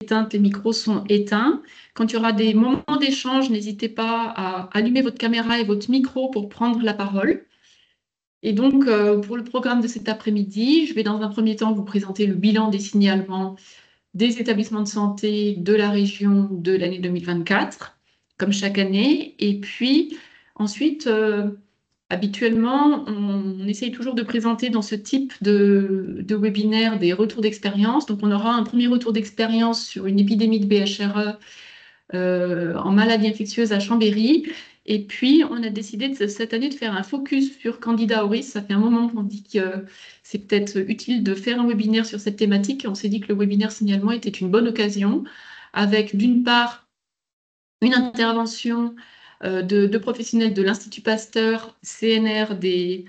éteintes, les micros sont éteints. Quand il y aura des moments d'échange, n'hésitez pas à allumer votre caméra et votre micro pour prendre la parole. Et donc, pour le programme de cet après-midi, je vais dans un premier temps vous présenter le bilan des signalements des établissements de santé de la région de l'année 2024, comme chaque année. Et puis, ensuite, habituellement, on essaye toujours de présenter dans ce type de webinaire des retours d'expérience. Donc, on aura un premier retour d'expérience sur une épidémie de BHRE en maladie infectieuse à Chambéry. Et puis, on a décidé cette année de faire un focus sur Candida auris. Ça fait un moment qu'on dit que c'est peut-être utile de faire un webinaire sur cette thématique. On s'est dit que le webinaire signalement était une bonne occasion, avec d'une part une intervention de professionnels de l'Institut Pasteur, CNR, des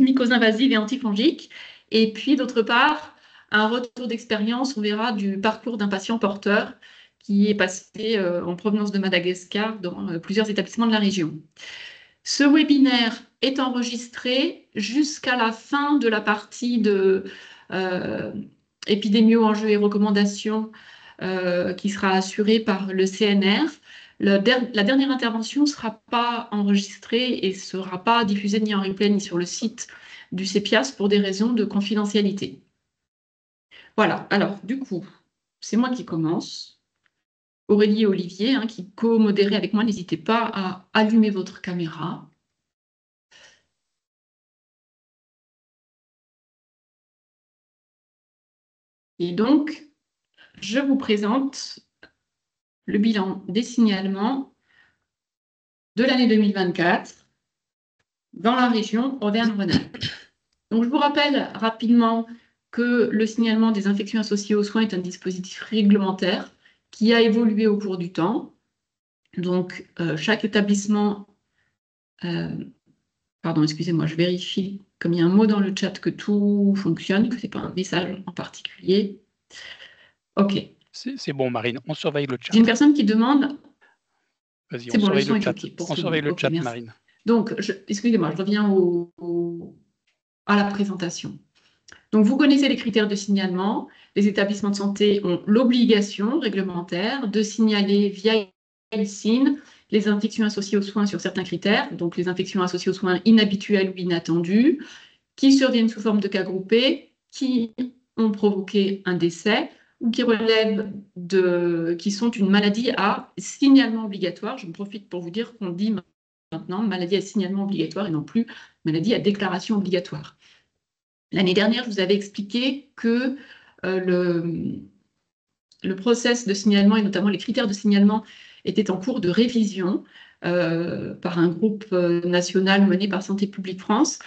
mycoses invasives et antifongiques, et puis d'autre part, un retour d'expérience, on verra, du parcours d'un patient porteur qui est passé en provenance de Madagascar dans plusieurs établissements de la région. Ce webinaire est enregistré jusqu'à la fin de la partie de épidémio, enjeux et recommandations qui sera assurée par le CNR. La dernière intervention ne sera pas enregistrée et ne sera pas diffusée ni en replay ni sur le site du CEPIAS pour des raisons de confidentialité. Voilà, alors du coup, c'est moi qui commence. Aurélie et Olivier, qui co-modéraient avec moi, n'hésitez pas à allumer votre caméra. Et donc, je vous présente le bilan des signalements de l'année 2024 dans la région Auvergne-Rhône-Alpes. Donc, je vous rappelle rapidement que le signalement des infections associées aux soins est un dispositif réglementaire qui a évolué au cours du temps. Donc, chaque établissement... pardon, excusez-moi, je vérifie, comme il y a un mot dans le chat, que tout fonctionne, que ce n'est pas un message en particulier. OK. C'est bon, Marine, on surveille le chat. J'ai une personne qui demande... Vas-y, C'est on bon, le surveille son le est chat. OK pour On tout le surveille monde. le OK, chat, merci. Marine. Donc, excusez-moi, je reviens à la présentation. Donc, vous connaissez les critères de signalement. Les établissements de santé ont l'obligation réglementaire de signaler via ICIN les infections associées aux soins sur certains critères, donc les infections associées aux soins inhabituels ou inattendus, qui surviennent sous forme de cas groupés, qui ont provoqué un décès ou qui sont une maladie à signalement obligatoire. Je me profite pour vous dire qu'on dit maintenant maladie à signalement obligatoire et non plus maladie à déclaration obligatoire. L'année dernière, je vous avais expliqué que le process de signalement et notamment les critères de signalement étaient en cours de révision par un groupe national mené par Santé publique France.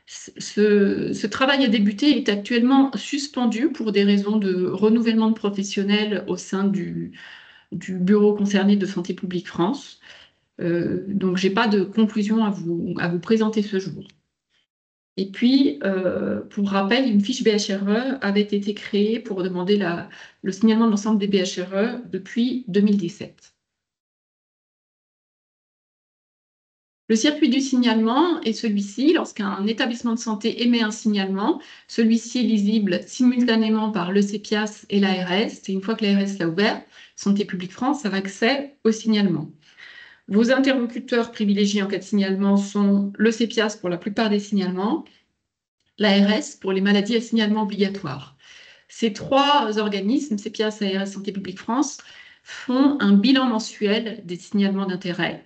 Ce travail a débuté et est actuellement suspendu pour des raisons de renouvellement de professionnels au sein du bureau concerné de Santé publique France. Donc, je n'ai pas de conclusion à vous présenter ce jour. Et puis, pour rappel, une fiche BHRE avait été créée pour demander le signalement de l'ensemble des BHRE depuis 2017. Le circuit du signalement est celui-ci. Lorsqu'un établissement de santé émet un signalement, celui-ci est lisible simultanément par le CEPIAS et l'ARS. Et une fois que l'ARS l'a ouvert, Santé publique France a accès au signalement. Vos interlocuteurs privilégiés en cas de signalement sont le CEPIAS pour la plupart des signalements, l'ARS pour les maladies à signalement obligatoire. Ces trois organismes, CEPIAS, ARS, Santé publique France, font un bilan mensuel des signalements d'intérêt.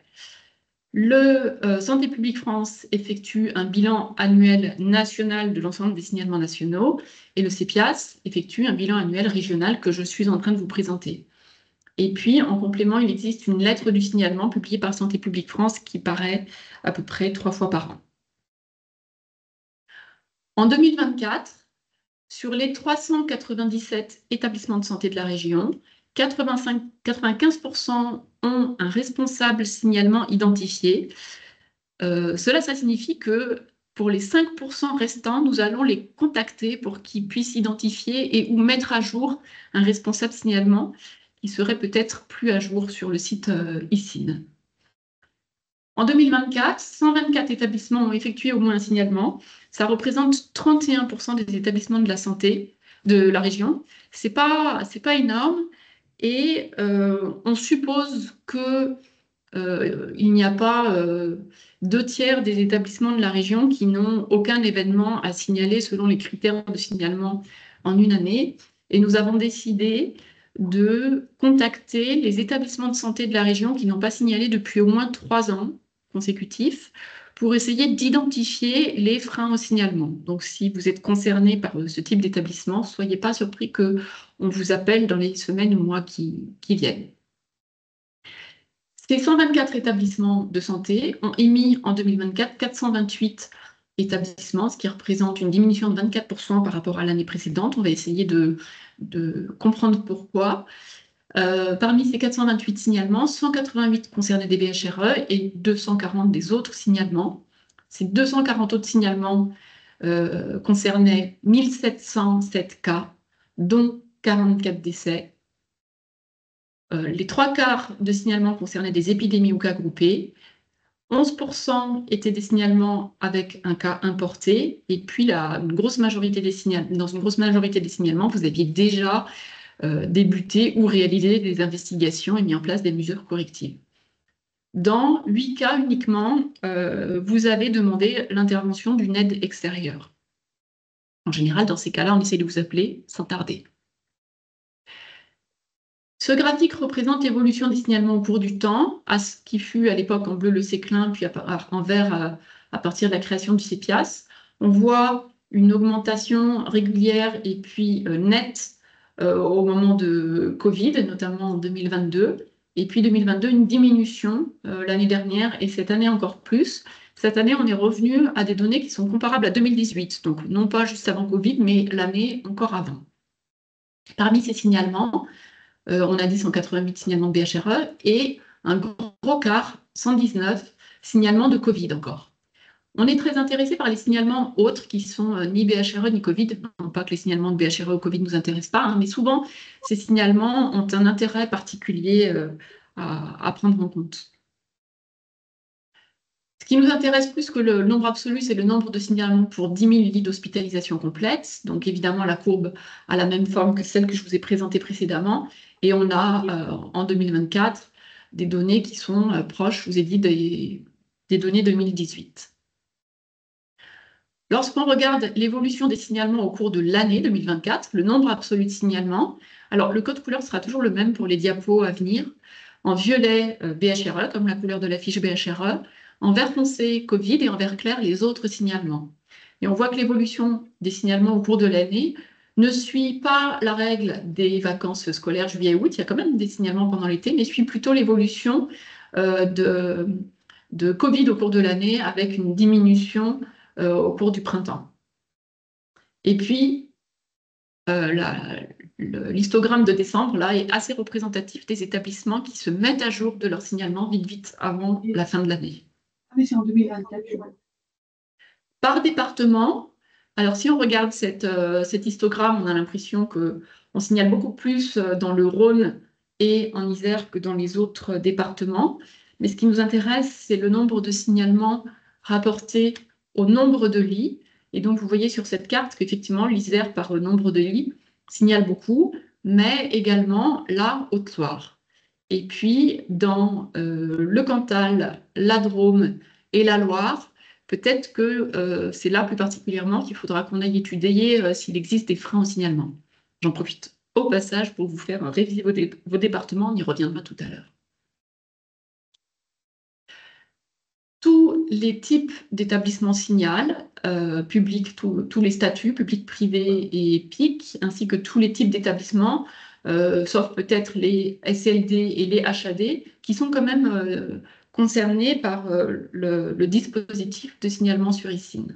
Le Santé publique France effectue un bilan annuel national de l'ensemble des signalements nationaux et le CEPIAS effectue un bilan annuel régional que je suis en train de vous présenter. Et puis, en complément, il existe une lettre du signalement publiée par Santé publique France qui paraît à peu près 3 fois par an. En 2024, sur les 397 établissements de santé de la région, 95% ont un responsable signalement identifié. Ça signifie que pour les 5% restants, nous allons les contacter pour qu'ils puissent identifier et ou mettre à jour un responsable signalement qui serait peut-être plus à jour sur le site ICIN. En 2024, 124 établissements ont effectué au moins un signalement. Ça représente 31% des établissements de la santé. de la région. C'est pas énorme et on suppose que il n'y a pas 2 tiers des établissements de la région qui n'ont aucun événement à signaler selon les critères de signalement en une année. Et nous avons décidé de contacter les établissements de santé de la région qui n'ont pas signalé depuis au moins 3 ans consécutifs pour essayer d'identifier les freins au signalement. Donc, si vous êtes concerné par ce type d'établissement, ne soyez pas surpris qu'on vous appelle dans les semaines ou mois qui viennent. Ces 124 établissements de santé ont émis en 2024 428 établissements, ce qui représente une diminution de 24% par rapport à l'année précédente. On va essayer de comprendre pourquoi. Parmi ces 428 signalements, 188 concernaient des BHRE et 240 des autres signalements. Ces 240 autres signalements concernaient 1707 cas, dont 44 décès. Les 3/4 de signalements concernaient des épidémies ou cas groupés. 11% étaient des signalements avec un cas importé. Et puis, dans une grosse majorité des signalements, vous aviez déjà débuté ou réalisé des investigations et mis en place des mesures correctives. Dans 8 cas uniquement, vous avez demandé l'intervention d'une aide extérieure. En général, dans ces cas-là, on essaie de vous appeler sans tarder. Ce graphique représente l'évolution des signalements au cours du temps, à ce qui fut à l'époque en bleu le CECLIN, puis en vert à partir de la création du CEPIAS. On voit une augmentation régulière et puis nette au moment de Covid, notamment en 2022. Et puis 2022, une diminution l'année dernière et cette année encore plus. Cette année, on est revenu à des données qui sont comparables à 2018, donc non pas juste avant Covid, mais l'année encore avant. Parmi ces signalements, on a dit 188 signalements de BHRE et un gros quart, 119 signalements de Covid encore. On est très intéressé par les signalements autres qui sont ni BHRE ni Covid. Non pas que les signalements de BHRE ou Covid ne nous intéressent pas, hein, mais souvent ces signalements ont un intérêt particulier à prendre en compte. Ce qui nous intéresse plus que le nombre absolu, c'est le nombre de signalements pour 10 000 lits d'hospitalisation complète. Donc évidemment, la courbe a la même forme que celle que je vous ai présentée précédemment. Et on a en 2024 des données qui sont proches, je vous ai dit, des données 2018. Lorsqu'on regarde l'évolution des signalements au cours de l'année 2024, le nombre absolu de signalements, alors le code couleur sera toujours le même pour les diapos à venir. En violet, BHRE, comme la couleur de la fiche BHRE. En vert foncé, Covid, et en vert clair, les autres signalements. Et on voit que l'évolution des signalements au cours de l'année ne suit pas la règle des vacances scolaires juillet-août. Il y a quand même des signalements pendant l'été, mais suit plutôt l'évolution de Covid au cours de l'année avec une diminution au cours du printemps. Et puis, l'histogramme de décembre là, est assez représentatif des établissements qui se mettent à jour de leur signalement vite avant la fin de l'année. Ah, mais c'est en 2024, je vois. Par département, alors si on regarde cet histogramme, on a l'impression qu'on signale beaucoup plus dans le Rhône et en Isère que dans les autres départements. Mais ce qui nous intéresse, c'est le nombre de signalements rapportés au nombre de lits. Et donc, vous voyez sur cette carte qu'effectivement, l'Isère, par nombre de lits, signale beaucoup, mais également la Haute-Loire. Et puis, dans le Cantal, la Drôme et la Loire, peut-être que c'est là plus particulièrement qu'il faudra qu'on aille étudier s'il existe des freins au signalement. J'en profite au passage pour vous faire réviser vos départements, on y reviendra tout à l'heure. Tous les types d'établissements signalent, publics, tous les statuts, publics, privés et PIC, ainsi que tous les types d'établissements, sauf peut-être les SLD et les HAD, qui sont quand même concernés par le dispositif de signalement sur ISIN.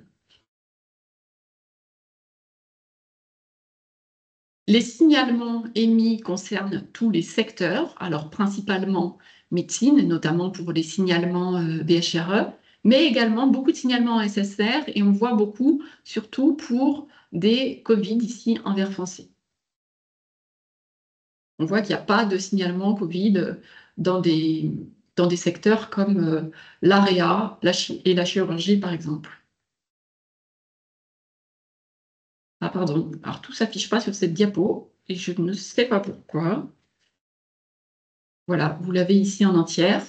Les signalements émis concernent tous les secteurs, alors principalement médecine, notamment pour les signalements BHRE, mais également beaucoup de signalements SSR, et on voit beaucoup, surtout pour des Covid ici en vert foncé. On voit qu'il n'y a pas de signalement Covid dans des secteurs comme l'AREA et la chirurgie, par exemple. Ah, pardon. Alors, tout ne s'affiche pas sur cette diapo et je ne sais pas pourquoi. Voilà, vous l'avez ici en entière.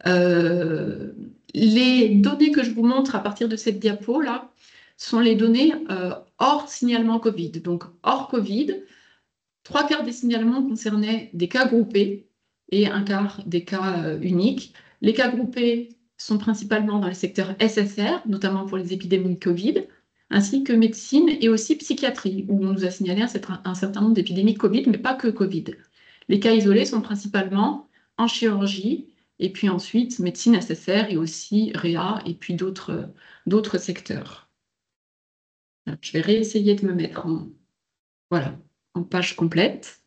Les données que je vous montre à partir de cette diapo-là sont les données hors signalement Covid. Donc, hors Covid, 3/4 des signalements concernaient des cas groupés et 1/4 des cas uniques. Les cas groupés sont principalement dans le secteur SSR, notamment pour les épidémies de Covid, ainsi que médecine et aussi psychiatrie, où on nous a signalé un certain nombre d'épidémies de Covid, mais pas que Covid. Les cas isolés sont principalement en chirurgie, et puis ensuite médecine SSR et aussi Réa, et puis d'autres secteurs. Alors, je vais réessayer de me mettre voilà, en page complète.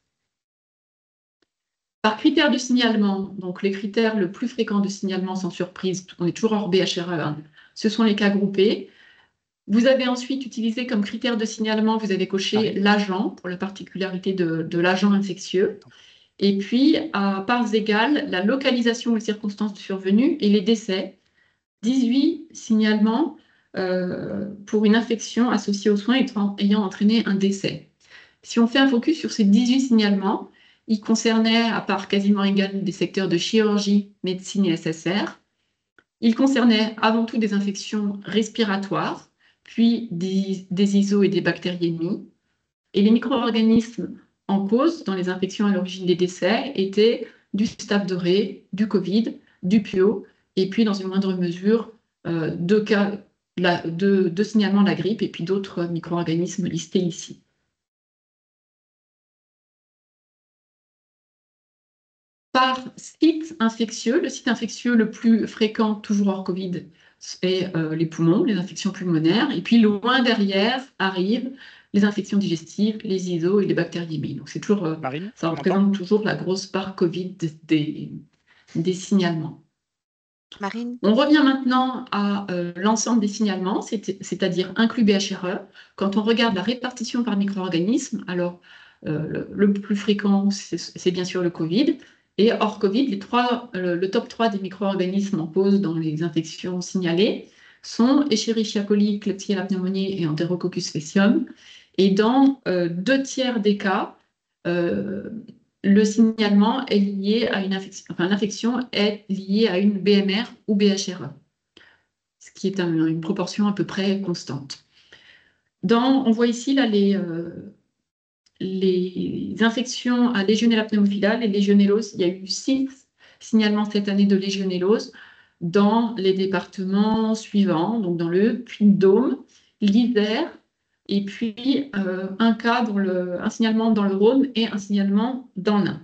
Par critères de signalement, donc les critères le plus fréquents de signalement sans surprise, on est toujours hors BHRE, hein, ce sont les cas groupés. Vous avez ensuite utilisé comme critère de signalement, vous avez coché l'agent pour la particularité de l'agent infectieux. Et puis, à parts égales, la localisation ou les circonstances de survenue et les décès. 18 signalements pour une infection associée aux soins ayant entraîné un décès. Si on fait un focus sur ces 18 signalements, ils concernaient, à part quasiment égales, des secteurs de chirurgie, médecine et SSR. Ils concernaient avant tout des infections respiratoires, puis des ISO et des bactériémies. Et les micro-organismes en cause dans les infections à l'origine des décès étaient du staph doré, du Covid, du PIO, et puis dans une moindre mesure, deux cas de signalement de la grippe et puis d'autres micro-organismes listés ici. Par site infectieux, le site infectieux le plus fréquent, toujours hors Covid, est les poumons, les infections pulmonaires. Et puis loin derrière arrivent les infections digestives, les ISO et les bactériémies. Donc c'est toujours, Marine, ça tu représente toujours la grosse part Covid des signalements. Marine, On revient maintenant à l'ensemble des signalements, c'est-à-dire inclus BHRE. Quand on regarde la répartition par micro-organisme, alors le plus fréquent, c'est bien sûr le Covid. Et hors Covid, le top 3 des micro-organismes en cause dans les infections signalées sont Escherichia coli, Klebsiella pneumoniae et Enterococcus faecium. Et dans 2/3 des cas, le signalement est lié à une infection, enfin l'infection est liée à une BMR ou BHRE, ce qui est une proportion à peu près constante. On voit ici là, les infections à Legionella pneumophila, les légionelloses. Il y a eu 6 signalements cette année de légionellose dans les départements suivants, donc dans le Puy-de-Dôme, l'Isère, et puis un signalement dans le Rhône et un signalement dans l'Ain.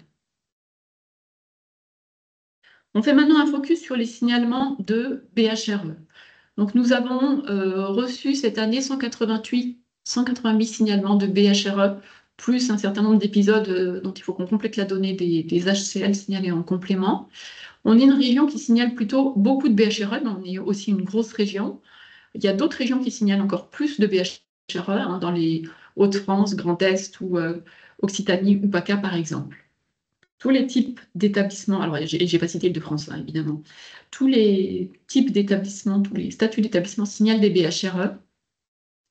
On fait maintenant un focus sur les signalements de BHRE. Donc nous avons reçu cette année 188 signalements de BHRE, plus un certain nombre d'épisodes dont il faut qu'on complète la donnée des HCL signalés en complément. On est une région qui signale plutôt beaucoup de BHRE, mais on est aussi une grosse région. Il y a d'autres régions qui signalent encore plus de BHRE, hein, dans les Hauts-de-France, Grand Est ou Occitanie ou PACA par exemple. Tous les types d'établissements, alors j'ai pas cité Île-de-France, hein, évidemment, tous les types d'établissements, tous les statuts d'établissement signalent des BHRE.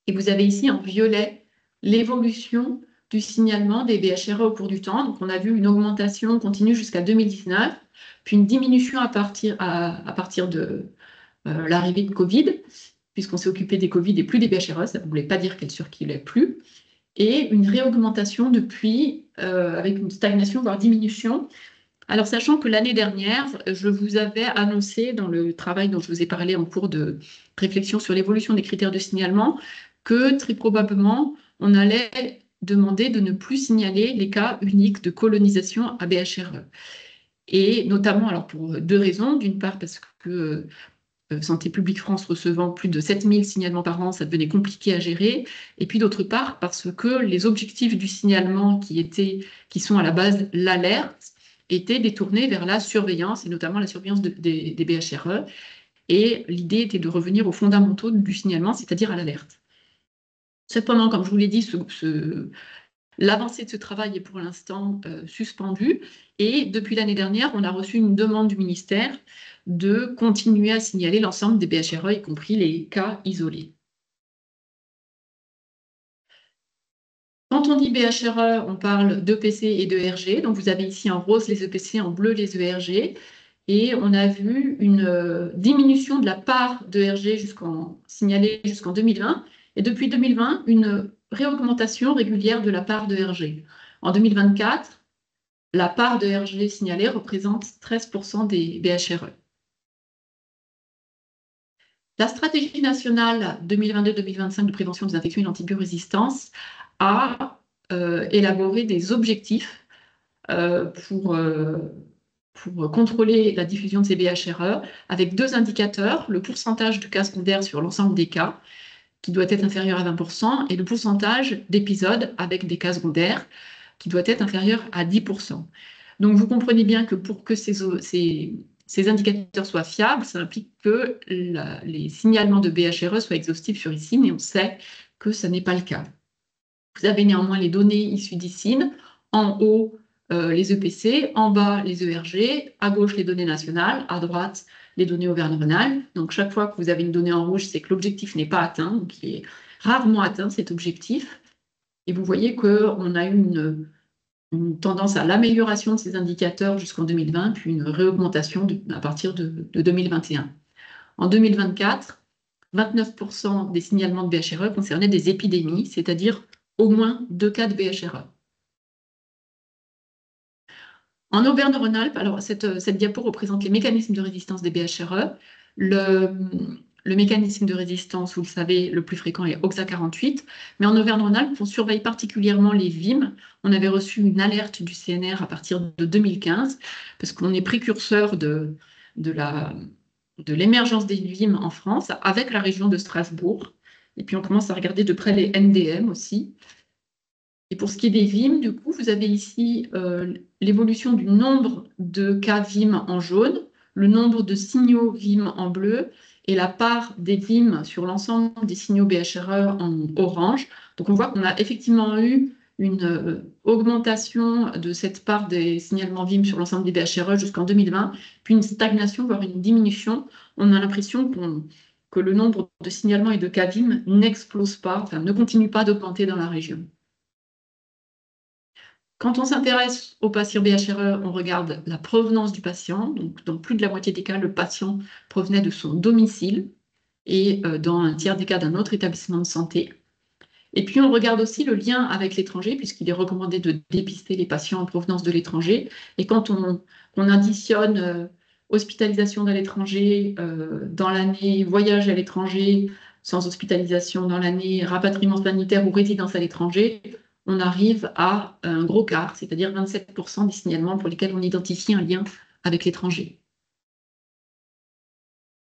Et vous avez ici en violet l'évolution du signalement des BHRE au cours du temps. Donc on a vu une augmentation continue jusqu'à 2019, puis une diminution à partir de l'arrivée de Covid, puisqu'on s'est occupé des Covid et plus des BHRE, ça ne voulait pas dire qu'elles circulaient plus, et une réaugmentation depuis, avec une stagnation, voire diminution. Alors, sachant que l'année dernière, je vous avais annoncé dans le travail dont je vous ai parlé en cours de réflexion sur l'évolution des critères de signalement, que très probablement, on allait demander de ne plus signaler les cas uniques de colonisation à BHRE. Et notamment, alors pour 2 raisons. D'une part, parce que Santé publique France recevant plus de 7000 signalements par an, ça devenait compliqué à gérer. Et puis d'autre part, parce que les objectifs du signalement qui sont à la base l'alerte, étaient détournés vers la surveillance, et notamment la surveillance des BHRE. Et l'idée était de revenir aux fondamentaux du signalement, c'est-à-dire à l'alerte. Cependant, comme je vous l'ai dit, l'avancée de ce travail est pour l'instant suspendue. Et depuis l'année dernière, on a reçu une demande du ministère de continuer à signaler l'ensemble des BHRE, y compris les cas isolés. Quand on dit BHRE, on parle d'EPC et de RG. Donc, vous avez ici en rose les EPC, en bleu les ERG. Et on a vu une diminution de la part de RG signalée jusqu'en 2020. Et depuis 2020, une réaugmentation régulière de la part de RG. En 2024, la part de RG signalée représente 13% des BHRE. La stratégie nationale 2022-2025 de prévention des infections et l'antibiorésistance a élaboré des objectifs pour contrôler la diffusion de ces BHRE avec 2 indicateurs, le pourcentage de cas secondaires sur l'ensemble des cas, qui doit être inférieur à 20%, et le pourcentage d'épisodes avec des cas secondaires, qui doit être inférieur à 10%. Donc vous comprenez bien que pour que ces indicateurs soient fiables, ça implique que les signalements de BHRE soient exhaustifs sur ICIN, et on sait que ce n'est pas le cas. Vous avez néanmoins les données issues d'ICIN, en haut les EPC, en bas les ERG, à gauche les données nationales, à droite les données Auvergne-Rhône-Alpes. Donc chaque fois que vous avez une donnée en rouge, c'est que l'objectif n'est pas atteint, donc il est rarement atteint cet objectif. Et vous voyez qu'on a eu une tendance à l'amélioration de ces indicateurs jusqu'en 2020, puis une réaugmentation à partir de 2021. En 2024, 29% des signalements de BHRE concernaient des épidémies, c'est-à-dire au moins 2 cas de BHRE. En Auvergne-Rhône-Alpes, alors cette diapo représente les mécanismes de résistance des BHRE. Le mécanisme de résistance, vous le savez, le plus fréquent est OXA48, mais en Auvergne-Rhône-Alpes, on surveille particulièrement les VIM. On avait reçu une alerte du CNR à partir de 2015, parce qu'on est précurseur de l'émergence des VIM en France, avec la région de Strasbourg. Et puis on commence à regarder de près les NDM aussi. Et pour ce qui est des VIM, du coup, vous avez ici l'évolution du nombre de cas VIM en jaune, le nombre de signaux VIM en bleu et la part des VIM sur l'ensemble des signaux BHRE en orange. Donc on voit qu'on a effectivement eu une augmentation de cette part des signalements VIM sur l'ensemble des BHRE jusqu'en 2020, puis une stagnation, voire une diminution. On a l'impression que le nombre de signalements et de cas VIM n'explose pas, enfin ne continue pas d'augmenter dans la région. Quand on s'intéresse au patient BHRE, on regarde la provenance du patient. Donc, dans plus de la moitié des cas, le patient provenait de son domicile et dans un tiers des cas d'un autre établissement de santé. Et puis, on regarde aussi le lien avec l'étranger, puisqu'il est recommandé de dépister les patients en provenance de l'étranger. Et quand on additionne hospitalisation à l'étranger dans l'année, voyage à l'étranger sans hospitalisation dans l'année, rapatriement sanitaire ou résidence à l'étranger, on arrive à un gros quart, c'est-à-dire 27% des signalements pour lesquels on identifie un lien avec l'étranger.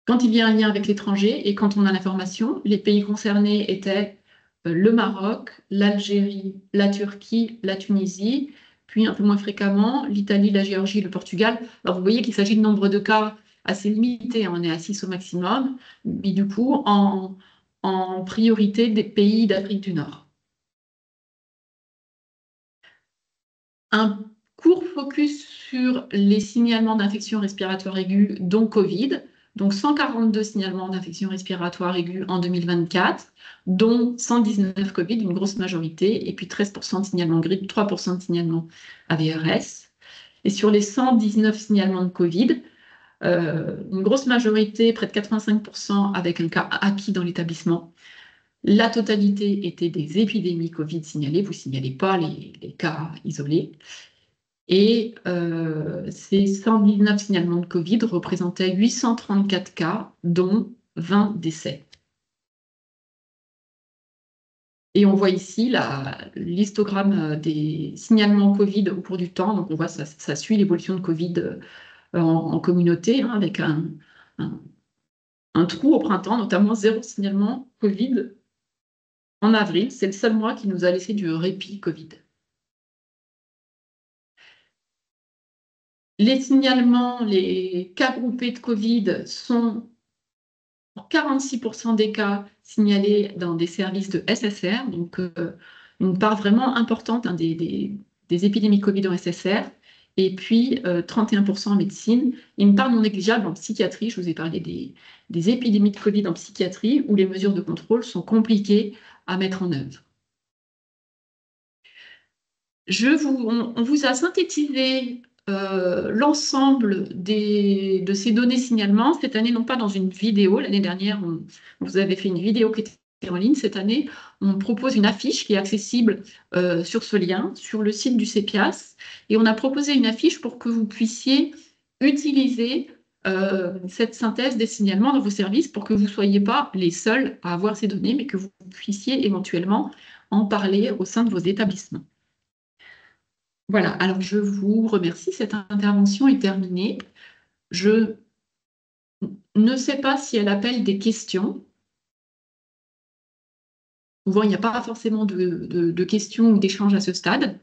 Quand il y a un lien avec l'étranger et quand on a l'information, les pays concernés étaient le Maroc, l'Algérie, la Turquie, la Tunisie, puis un peu moins fréquemment l'Italie, la Géorgie, le Portugal. Alors vous voyez qu'il s'agit de nombre de cas assez limité, on est à 6 au maximum, mais du coup en priorité des pays d'Afrique du Nord. Un court focus sur les signalements d'infection respiratoire aiguë, dont Covid. Donc 142 signalements d'infection respiratoire aiguë en 2024, dont 119 Covid, une grosse majorité, et puis 13% de signalements grippe, 3% de signalements AVRS. Et sur les 119 signalements de Covid, une grosse majorité, près de 85%, avec un cas acquis dans l'établissement. La totalité était des épidémies Covid signalées, vous ne signalez pas les cas isolés. Et ces 119 signalements de Covid représentaient 834 cas, dont 20 décès. Et on voit ici l'histogramme des signalements Covid au cours du temps. Donc on voit ça suit l'évolution de Covid en communauté, hein, avec un trou au printemps, notamment 0 signalement Covid en avril. C'est le seul mois qui nous a laissé du répit Covid. Les signalements, les cas groupés de Covid sont pour 46% des cas signalés dans des services de SSR, donc une part vraiment importante, hein, des épidémies Covid en SSR, et puis 31% en médecine, et une part non négligeable en psychiatrie. Je vous ai parlé des épidémies de Covid en psychiatrie, où les mesures de contrôle sont compliquées à mettre en œuvre. On vous a synthétisé l'ensemble de ces données signalement. Cette année, non pas dans une vidéo. L'année dernière, vous avez fait une vidéo qui était en ligne. Cette année, on propose une affiche qui est accessible sur ce lien, sur le site du CEPIAS. Et on a proposé une affiche pour que vous puissiez utiliser cette synthèse des signalements dans vos services pour que vous ne soyez pas les seuls à avoir ces données, mais que vous puissiez éventuellement en parler au sein de vos établissements. Voilà, alors je vous remercie. Cette intervention est terminée. Je ne sais pas si elle appelle des questions. Souvent, il n'y a pas forcément de questions ou d'échanges à ce stade.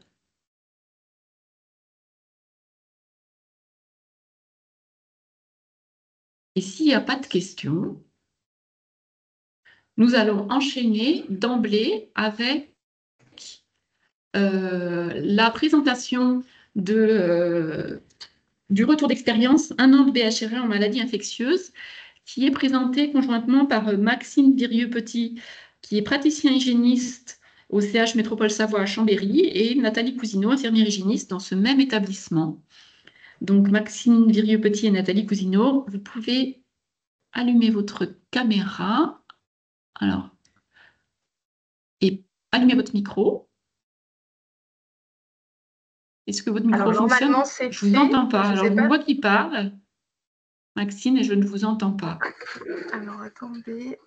Et s'il n'y a pas de questions, nous allons enchaîner d'emblée avec la présentation du retour d'expérience, un an de BHRE en maladie infectieuse, qui est présenté conjointement par Maxime Virieux-Petit, qui est praticien hygiéniste au CH Métropole Savoie à Chambéry, et Nathalie Cousineau, infirmière hygiéniste dans ce même établissement. Donc, Maxime Virieux-Petit et Nathalie Cousineau, vous pouvez allumer votre caméra. Alors, et allumer votre micro. Est-ce que votre micro fonctionne? Normalement, c'est Je ne vous entends pas. Alors, sais pas. moi qui parle, Maxime, et je ne vous entends pas. Alors, attendez.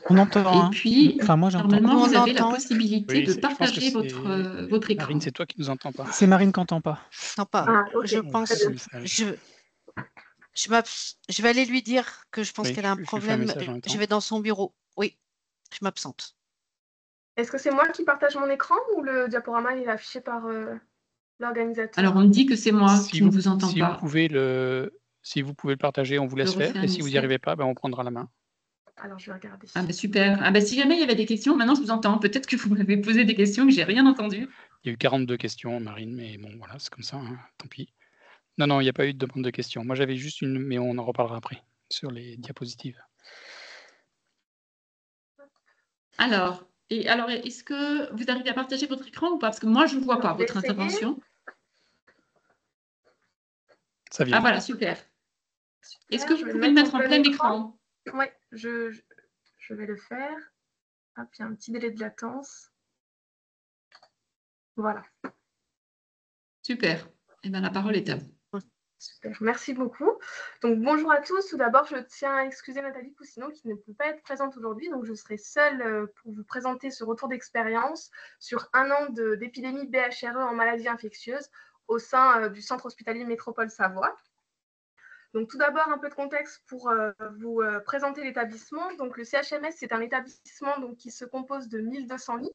On entend. Et puis, enfin, moi, j'entends. normalement, vous avez la entend. possibilité Oui, de je pense que partager votre écran. Marine, c'est toi qui nous entends pas. C'est Marine qui n'entend pas. Non, pas. Ah, ok. Je pense. Très bon message. Je vais aller lui dire que je pense Oui, qu'elle a un je lui fais un problème. message en même temps. Je vais dans son bureau. Oui, je m'absente. Est-ce que c'est moi qui partage mon écran ou le diaporama est affiché par l'organisateur? Alors, on me dit que c'est moi qui ne vous entends si pas. Si vous pouvez le partager, on vous laisse faire. Et si vous n'y arrivez pas, ben, on prendra la main. Alors, je vais regarder. Ah ben super. Ah ben, si jamais il y avait des questions, maintenant je vous entends. Peut-être que vous m'avez posé des questions que j'ai rien entendu. Il y a eu 42 questions, Marine, mais bon, voilà, c'est comme ça, hein, tant pis. Non, il n'y a pas eu de demande de questions. Moi, j'avais juste une, mais on en reparlera après, sur les diapositives. Alors, est-ce que vous arrivez à partager votre écran ou pas? Parce que moi, je ne vois pas votre intervention. Ça vient. Ah voilà, super. Est-ce que vous pouvez le mettre en plein écran? Oui, je vais le faire. Hop, il y a un petit délai de latence. Voilà. Super. Eh bien, la parole est à vous. Super, merci beaucoup. Donc, bonjour à tous. Tout d'abord, je tiens à excuser Nathalie Cousineau qui ne peut pas être présente aujourd'hui. Donc, je serai seule pour vous présenter ce retour d'expérience sur un an d'épidémie BHRE en maladie infectieuse au sein du Centre hospitalier Métropole Savoie. Donc, tout d'abord, un peu de contexte pour vous présenter l'établissement. Donc, le CHMS, c'est un établissement qui se compose de 1200 lits.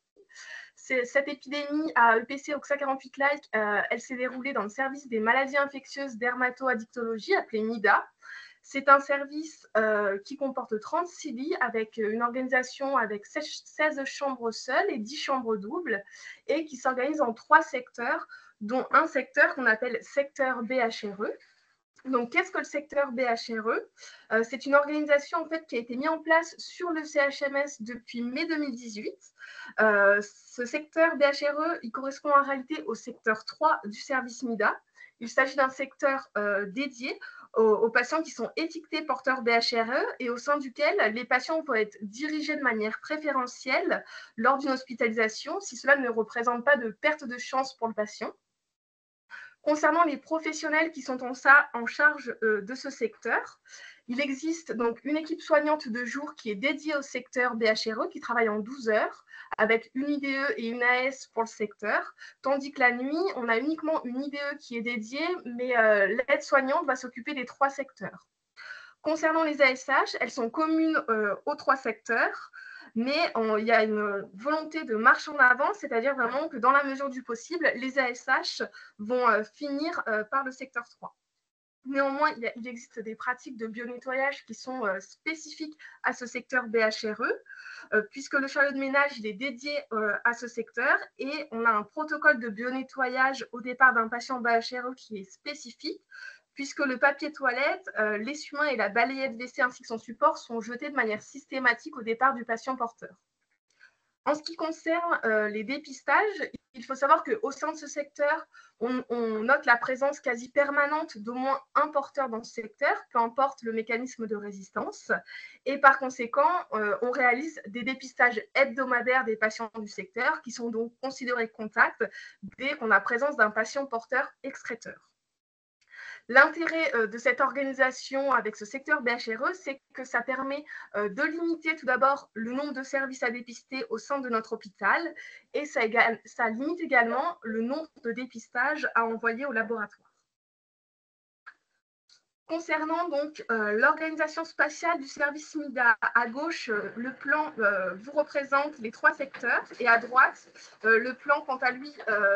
Cette épidémie à EPC Oxa 48-like, elle s'est déroulée dans le service des maladies infectieuses dermato-addictologie, appelé MIDA. C'est un service qui comporte 36 lits avec une organisation avec 16 chambres seules et 10 chambres doubles et qui s'organise en 3 secteurs, dont un secteur qu'on appelle secteur BHRE. Donc, qu'est-ce que le secteur BHRE? C'est une organisation en fait, qui a été mise en place sur le CHMS depuis mai 2018. Ce secteur BHRE, il correspond en réalité au secteur 3 du service MIDA. Il s'agit d'un secteur dédié aux patients qui sont étiquetés porteurs BHRE et au sein duquel les patients vont être dirigés de manière préférentielle lors d'une hospitalisation si cela ne représente pas de perte de chance pour le patient. Concernant les professionnels qui sont en charge de ce secteur, il existe donc une équipe soignante de jour qui est dédiée au secteur BHRE, qui travaille en 12 heures, avec une IDE et une AS pour le secteur, tandis que la nuit, on a uniquement une IDE qui est dédiée, mais l'aide-soignante va s'occuper des 3 secteurs. Concernant les ASH, elles sont communes aux 3 secteurs, mais il y a une volonté de marche en avant, c'est-à-dire vraiment que dans la mesure du possible, les ASH vont finir par le secteur 3. Néanmoins, il existe des pratiques de bionettoyage qui sont spécifiques à ce secteur BHRE, puisque le chariot de ménage il est dédié à ce secteur et on a un protocole de bionettoyage au départ d'un patient BHRE qui est spécifique, puisque le papier toilette, l'essuie-main et la balayette WC ainsi que son support sont jetés de manière systématique au départ du patient porteur. En ce qui concerne les dépistages, il faut savoir qu'au sein de ce secteur, on note la présence quasi permanente d'au moins un porteur dans ce secteur, peu importe le mécanisme de résistance. Et par conséquent, on réalise des dépistages hebdomadaires des patients du secteur qui sont donc considérés contacts dès qu'on a présence d'un patient porteur excréteur. L'intérêt de cette organisation avec ce secteur BHRE, c'est que ça permet de limiter tout d'abord le nombre de services à dépister au sein de notre hôpital et ça limite également le nombre de dépistages à envoyer au laboratoire. Concernant donc l'organisation spatiale du service MIDA, à gauche, le plan vous représente les 3 secteurs et à droite, le plan, quant à lui,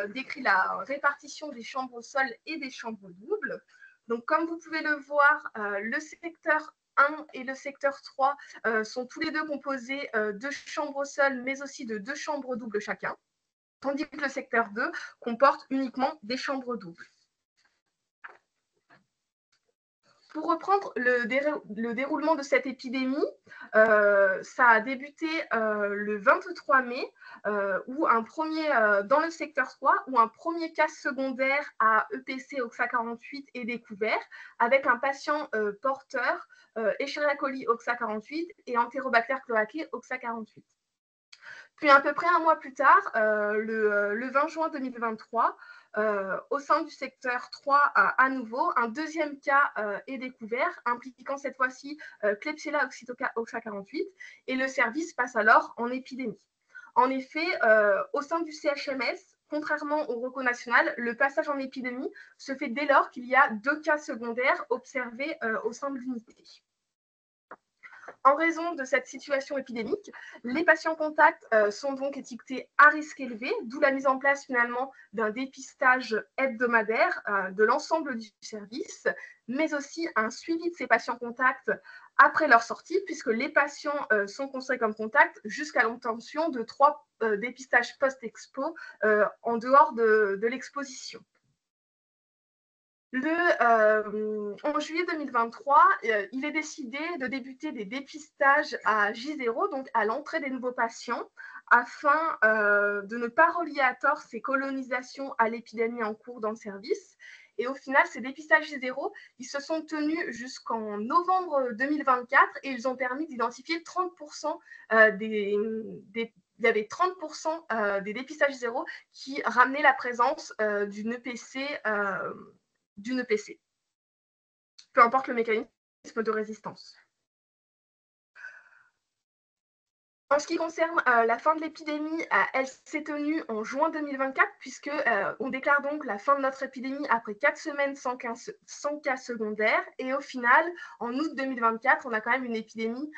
décrit la répartition des chambres au sol et des chambres doubles. Donc, comme vous pouvez le voir, le secteur 1 et le secteur 3 sont tous les deux composés de chambres au sol, mais aussi de 2 chambres doubles chacun, tandis que le secteur 2 comporte uniquement des chambres doubles. Pour reprendre le déroulement de cette épidémie, ça a débuté le 23 mai, dans le secteur 3, où un premier cas secondaire à EPC OXA48 est découvert, avec un patient porteur Escherichia coli OXA48 et Enterobacter cloacae OXA48. Puis à peu près un mois plus tard, le 20 juin 2023, au sein du secteur 3, à nouveau, un deuxième cas est découvert, impliquant cette fois-ci Klebsiella oxytoca OXA48, et le service passe alors en épidémie. En effet, au sein du CHMS, contrairement au ROCO national, le passage en épidémie se fait dès lors qu'il y a 2 cas secondaires observés au sein de l'unité. En raison de cette situation épidémique, les patients contacts sont donc étiquetés à risque élevé, d'où la mise en place finalement d'un dépistage hebdomadaire de l'ensemble du service, mais aussi un suivi de ces patients contacts après leur sortie, puisque les patients sont considérés comme contacts jusqu'à l'obtention de 3 dépistages post-expo en dehors de l'exposition. En juillet 2023, il est décidé de débuter des dépistages à J0, donc à l'entrée des nouveaux patients, afin de ne pas relier à tort ces colonisations à l'épidémie en cours dans le service. Et au final, ces dépistages J0, ils se sont tenus jusqu'en novembre 2024 et ils ont permis d'identifier 30% il y avait 30% des dépistages J0 qui ramenaient la présence d'une EPC, peu importe le mécanisme de résistance. En ce qui concerne la fin de l'épidémie, elle s'est tenue en juin 2024, puisqu'on déclare donc la fin de notre épidémie après 4 semaines sans cas secondaires. Et au final, en août 2024, on a quand même une épidémie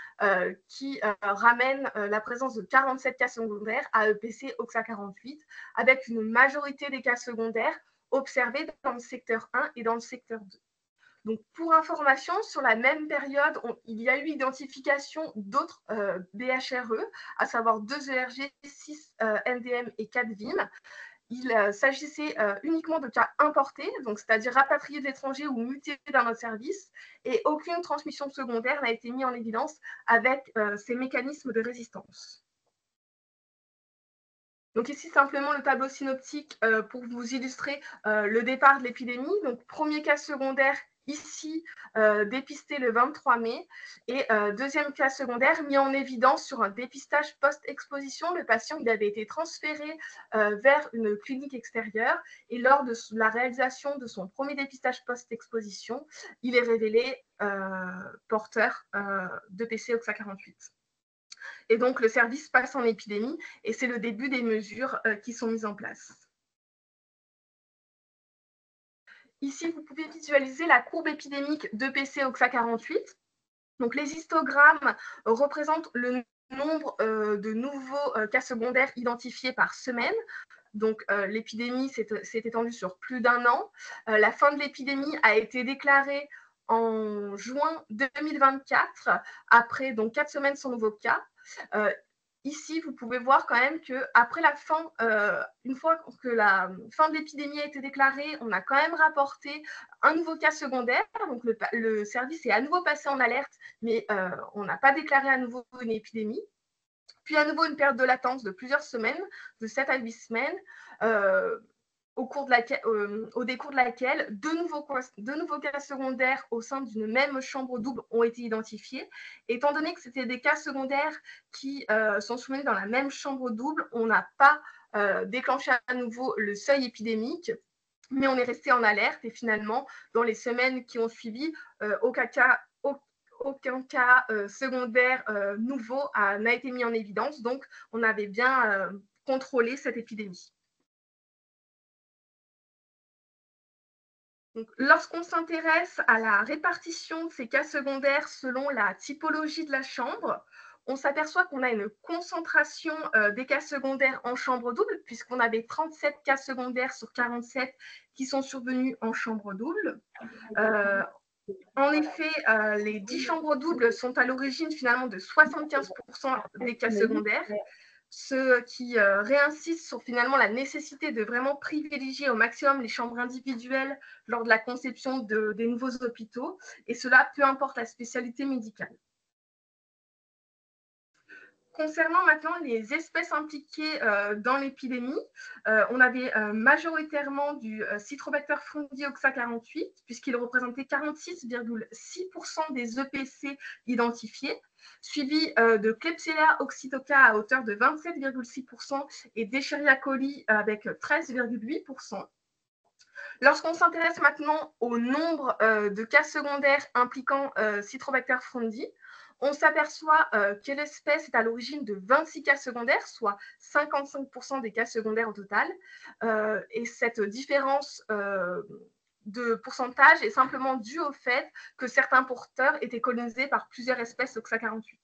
qui ramène la présence de 47 cas secondaires à EPC OXA48, avec une majorité des cas secondaires observés dans le secteur 1 et dans le secteur 2. Donc, pour information, sur la même période, il y a eu identification d'autres BHRE, à savoir 2 ERG, 6 NDM et 4 VIM. Il s'agissait uniquement de cas importés, donc c'est-à-dire rapatriés de l'étranger ou mutés dans notre service, et aucune transmission secondaire n'a été mise en évidence avec ces mécanismes de résistance. Donc ici, simplement le tableau synoptique pour vous illustrer le départ de l'épidémie. Donc, premier cas secondaire ici, dépisté le 23 mai. Et deuxième cas secondaire mis en évidence sur un dépistage post-exposition. Le patient il avait été transféré vers une clinique extérieure. Et lors de la réalisation de son premier dépistage post-exposition, il est révélé porteur d'EPC OXA48. Et donc, le service passe en épidémie et c'est le début des mesures qui sont mises en place. Ici, vous pouvez visualiser la courbe épidémique d'EPC OXA48. Donc, les histogrammes représentent le nombre de nouveaux cas secondaires identifiés par semaine. Donc, l'épidémie s'est étendue sur plus d'1 an. La fin de l'épidémie a été déclarée en juin 2024, après donc 4 semaines sans nouveau cas. Ici, vous pouvez voir quand même qu'après la fin, une fois que la fin de l'épidémie a été déclarée, on a quand même rapporté un nouveau cas secondaire. Donc, le service est à nouveau passé en alerte, mais on n'a pas déclaré à nouveau une épidémie. puis à nouveau une période de latence de plusieurs semaines, de 7 à 8 semaines, au décours de laquelle de nouveaux cas secondaires au sein d'une même chambre double ont été identifiés. Étant donné que c'était des cas secondaires qui sont soumis dans la même chambre double, on n'a pas déclenché à nouveau le seuil épidémique, mais on est resté en alerte et finalement, dans les semaines qui ont suivi, aucun cas secondaire nouveau n'a été mis en évidence. Donc, on avait bien contrôlé cette épidémie. Lorsqu'on s'intéresse à la répartition de ces cas secondaires selon la typologie de la chambre, on s'aperçoit qu'on a une concentration des cas secondaires en chambre double, puisqu'on avait 37 cas secondaires sur 47 qui sont survenus en chambre double. En effet, les 10 chambres doubles sont à l'origine finalement de 75% des cas secondaires, ce qui réinsiste sur finalement la nécessité de vraiment privilégier au maximum les chambres individuelles lors de la conception des nouveaux hôpitaux, et cela peu importe la spécialité médicale. Concernant maintenant les espèces impliquées dans l'épidémie, on avait majoritairement du Citrobacter frundi oxa48, puisqu'il représentait 46,6% des EPC identifiés, suivi de Klebsiella oxytoca à hauteur de 27,6% et d'Escherichia coli avec 13,8%. Lorsqu'on s'intéresse maintenant au nombre de cas secondaires impliquant Citrobacter frundi, on s'aperçoit que l'espèce est à l'origine de 26 cas secondaires, soit 55% des cas secondaires au total. Et cette différence de pourcentage est simplement due au fait que certains porteurs étaient colonisés par plusieurs espèces OXA48.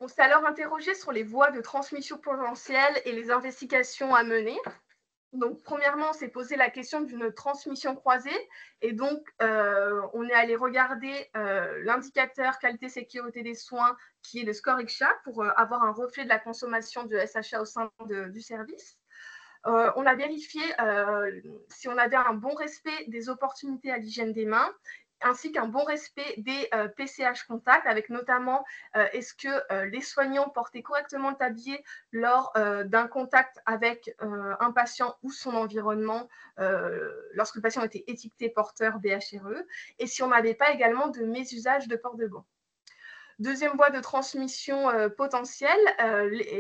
On s'est alors interrogé sur les voies de transmission potentielles et les investigations à mener. Donc, premièrement, on s'est posé la question d'une transmission croisée et donc on est allé regarder l'indicateur qualité-sécurité des soins qui est le score ICHA pour avoir un reflet de la consommation de SHA au sein du service. On a vérifié si on avait un bon respect des opportunités à l'hygiène des mains, ainsi qu'un bon respect des PCH contact, avec notamment est-ce que les soignants portaient correctement le tablier lors d'un contact avec un patient ou son environnement lorsque le patient était étiqueté porteur BHRE, et si on n'avait pas également de mésusage de port de gants. Deuxième voie de transmission potentielle,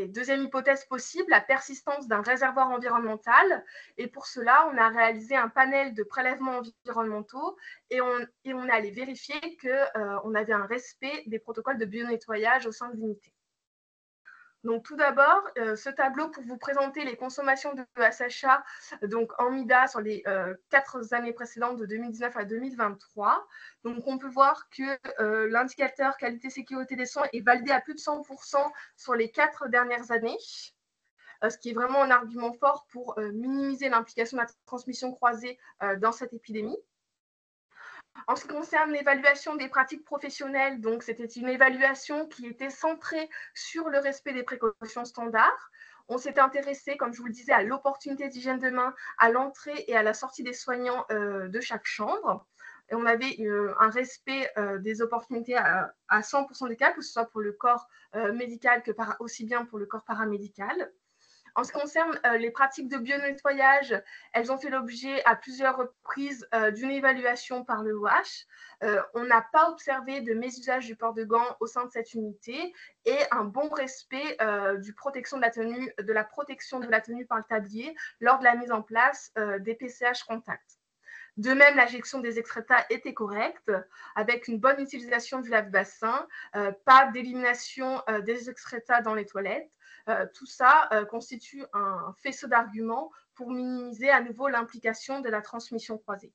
deuxième hypothèse possible, la persistance d'un réservoir environnemental. Et pour cela, on a réalisé un panel de prélèvements environnementaux et on est allé vérifier qu'on avait un respect des protocoles de bio-nettoyage au sein de l'unité. Donc, tout d'abord, ce tableau pour vous présenter les consommations de SHA donc en MIDA sur les 4 années précédentes de 2019 à 2023. Donc, on peut voir que l'indicateur qualité-sécurité des soins est validé à plus de 100% sur les 4 dernières années, ce qui est vraiment un argument fort pour minimiser l'implication de la transmission croisée dans cette épidémie. En ce qui concerne l'évaluation des pratiques professionnelles, donc c'était une évaluation qui était centrée sur le respect des précautions standards. On s'était intéressé, comme je vous le disais, à l'opportunité d'hygiène de main à l'entrée et à la sortie des soignants de chaque chambre. Et on avait un respect des opportunités à 100% des cas, que ce soit pour le corps médical que aussi bien pour le corps paramédical. En ce qui concerne les pratiques de bio-nettoyage, elles ont fait l'objet à plusieurs reprises d'une évaluation par le OH. On n'a pas observé de mésusage du port de gants au sein de cette unité et un bon respect de la protection de la tenue par le tablier lors de la mise en place des PCH contact. De même, l'injection des excrétas était correcte, avec une bonne utilisation du lave-bassin, pas d'élimination des excrétas dans les toilettes. Tout ça constitue un faisceau d'arguments pour minimiser à nouveau l'implication de la transmission croisée.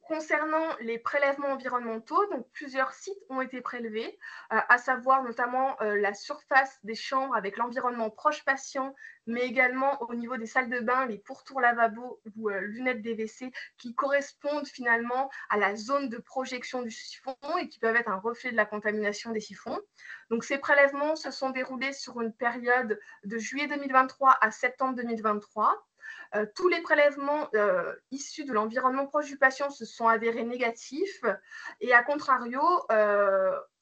Concernant les prélèvements environnementaux, donc plusieurs sites ont été prélevés, à savoir notamment la surface des chambres avec l'environnement proche patient, mais également au niveau des salles de bain, les pourtours lavabo ou lunettes des WC qui correspondent finalement à la zone de projection du siphon et qui peuvent être un reflet de la contamination des siphons. Donc ces prélèvements se sont déroulés sur une période de juillet 2023 à septembre 2023. Tous les prélèvements issus de l'environnement proche du patient se sont avérés négatifs et à contrario,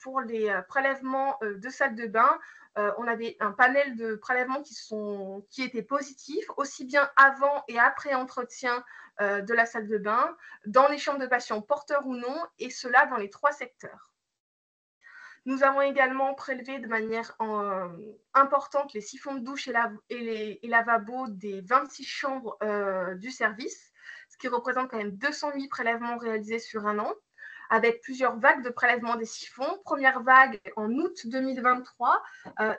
pour les prélèvements de salle de bain, on avait un panel de prélèvements qui étaient positifs, aussi bien avant et après entretien de la salle de bain, dans les chambres de patients porteurs ou non, et cela dans les 3 secteurs. Nous avons également prélevé de manière importante les siphons de douche et lavabos des 26 chambres du service, ce qui représente quand même 208 prélèvements réalisés sur un an, avec plusieurs vagues de prélèvement des siphons. Première vague en août 2023,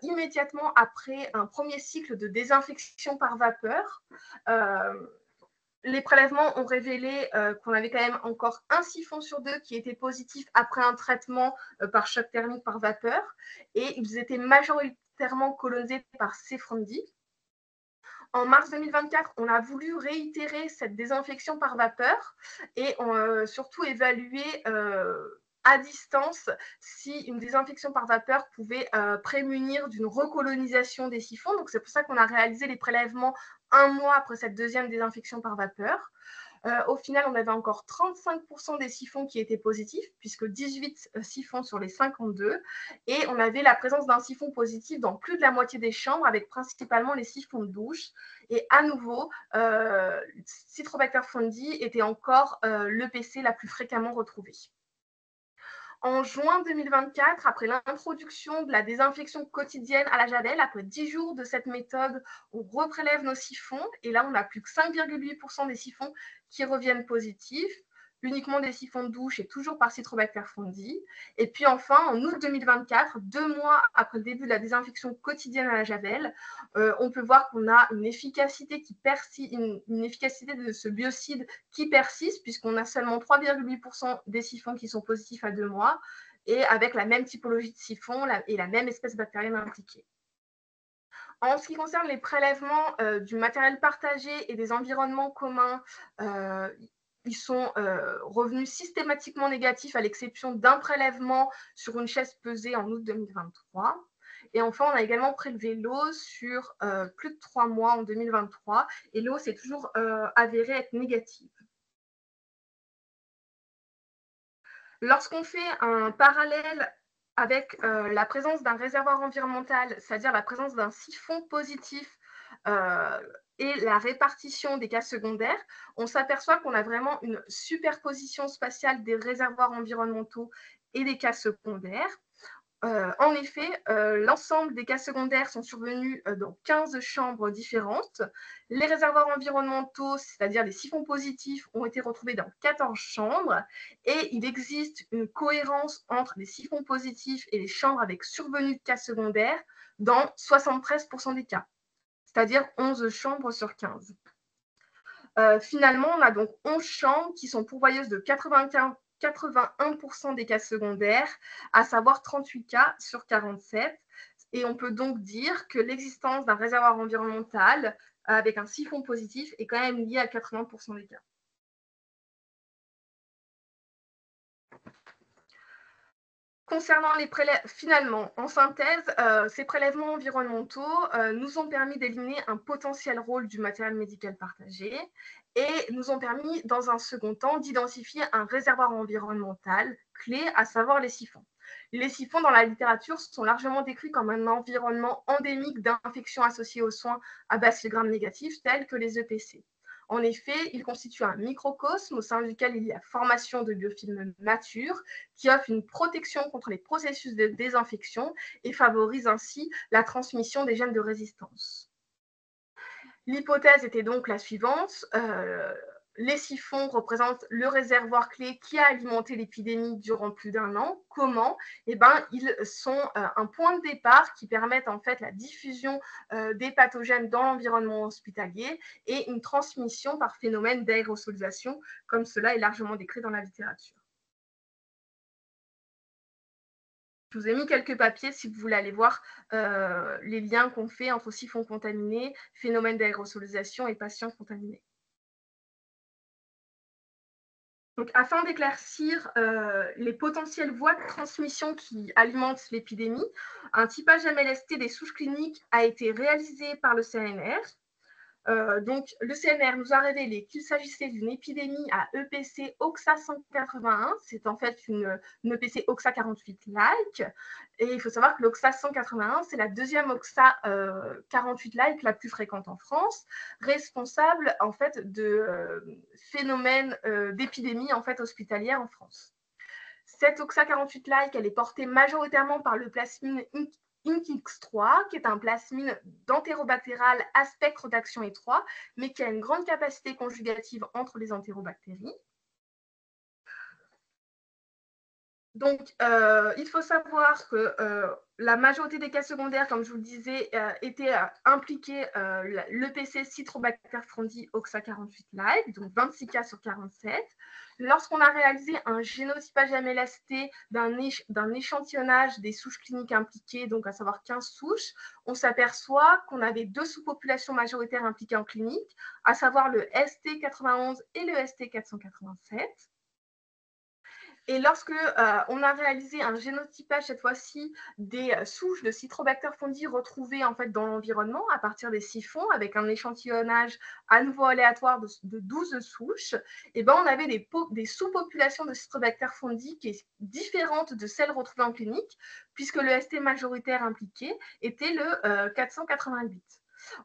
immédiatement après un premier cycle de désinfection par vapeur. Les prélèvements ont révélé qu'on avait quand même encore un siphon sur 2 qui était positif après un traitement par choc thermique par vapeur, et ils étaient majoritairement colonisés par Cefrondi. En mars 2024, on a voulu réitérer cette désinfection par vapeur et surtout évaluer à distance si une désinfection par vapeur pouvait prémunir d'une recolonisation des siphons. Donc, c'est pour ça qu'on a réalisé les prélèvements 1 mois après cette deuxième désinfection par vapeur. Au final, on avait encore 35% des siphons qui étaient positifs, puisque 18 siphons sur les 52. Et on avait la présence d'un siphon positif dans plus de la moitié des chambres, avec principalement les siphons de douche. Et à nouveau, Citrobacter fondi était encore l'EPC la plus fréquemment retrouvée. En juin 2024, après l'introduction de la désinfection quotidienne à la javel, après 10 jours de cette méthode, on reprélève nos siphons et là, on n'a plus que 5,8% des siphons qui reviennent positifs, uniquement des siphons de douche et toujours par Citrobacter fondi. Et puis enfin, en août 2024, 2 mois après le début de la désinfection quotidienne à la javel, on peut voir qu'on a une efficacité qui persiste, une efficacité de ce biocide qui persiste, puisqu'on a seulement 3,8% des siphons qui sont positifs à 2 mois, et avec la même typologie de siphon et la même espèce bactérienne impliquée. En ce qui concerne les prélèvements du matériel partagé et des environnements communs, ils sont revenus systématiquement négatifs à l'exception d'un prélèvement sur une chaise pesée en août 2023. Et enfin, on a également prélevé l'eau sur plus de 3 mois en 2023 et l'eau s'est toujours avérée être négative. Lorsqu'on fait un parallèle avec la présence d'un réservoir environnemental, c'est-à-dire la présence d'un siphon positif et la répartition des cas secondaires, on s'aperçoit qu'on a vraiment une superposition spatiale des réservoirs environnementaux et des cas secondaires. En effet, l'ensemble des cas secondaires sont survenus dans 15 chambres différentes. Les réservoirs environnementaux, c'est-à-dire les siphons positifs, ont été retrouvés dans 14 chambres et il existe une cohérence entre les siphons positifs et les chambres avec survenue de cas secondaires dans 73% des cas, c'est-à-dire 11 chambres sur 15. Finalement, on a donc 11 chambres qui sont pourvoyeuses de 81% des cas secondaires, à savoir 38 cas sur 47. Et on peut donc dire que l'existence d'un réservoir environnemental avec un siphon positif est quand même liée à 80% des cas. Concernant les prélèvements, finalement, en synthèse, ces prélèvements environnementaux nous ont permis d'éliminer un potentiel rôle du matériel médical partagé et nous ont permis, dans un second temps, d'identifier un réservoir environnemental clé, à savoir les siphons. Les siphons, dans la littérature, sont largement décrits comme un environnement endémique d'infections associées aux soins à bacilles-grammes négatifs, tels que les EPC. En effet, il constitue un microcosme au sein duquel il y a formation de biofilms matures qui offre une protection contre les processus de désinfection et favorise ainsi la transmission des gènes de résistance. L'hypothèse était donc la suivante. Les siphons représentent le réservoir clé qui a alimenté l'épidémie durant plus d'1 an. Comment ? Ils sont un point de départ qui permettent en fait la diffusion des pathogènes dans l'environnement hospitalier et une transmission par phénomène d'aérosolisation, comme cela est largement décrit dans la littérature. Je vous ai mis quelques papiers si vous voulez aller voir les liens qu'on fait entre siphons contaminés, phénomène d'aérosolisation et patients contaminés. Donc, afin d'éclaircir les potentielles voies de transmission qui alimentent l'épidémie, un typage MLST des souches cliniques a été réalisé par le CNR. Donc, le CNR nous a révélé qu'il s'agissait d'une épidémie à EPC OXA 181. C'est en fait une EPC OXA 48-like. Et il faut savoir que l'OXA 181, c'est la deuxième OXA 48-like la plus fréquente en France, responsable en fait de phénomènes d'épidémie en fait hospitalière en France. Cette OXA 48-like, elle est portée majoritairement par le plasmine INKX3, qui est un plasmine d'entérobactéral à spectre d'action étroit, mais qui a une grande capacité conjugative entre les entérobactéries. Donc, il faut savoir que la majorité des cas secondaires, comme je vous le disais, étaient impliqués l'EPC Citrobacter frondi OXA 48-like, donc 26 cas sur 47. Lorsqu'on a réalisé un génotypage MLST d'un échantillonnage des souches cliniques impliquées, donc à savoir 15 souches, on s'aperçoit qu'on avait 2 sous-populations majoritaires impliquées en clinique, à savoir le ST91 et le ST487. Et lorsque on a réalisé un génotypage, cette fois-ci, des souches de Citrobacter frondi retrouvées en fait, dans l'environnement à partir des siphons, avec un échantillonnage à nouveau aléatoire de 12 souches, et ben, on avait des sous-populations de Citrobacter frondi qui est différente de celles retrouvées en clinique, puisque le ST majoritaire impliqué était le 488.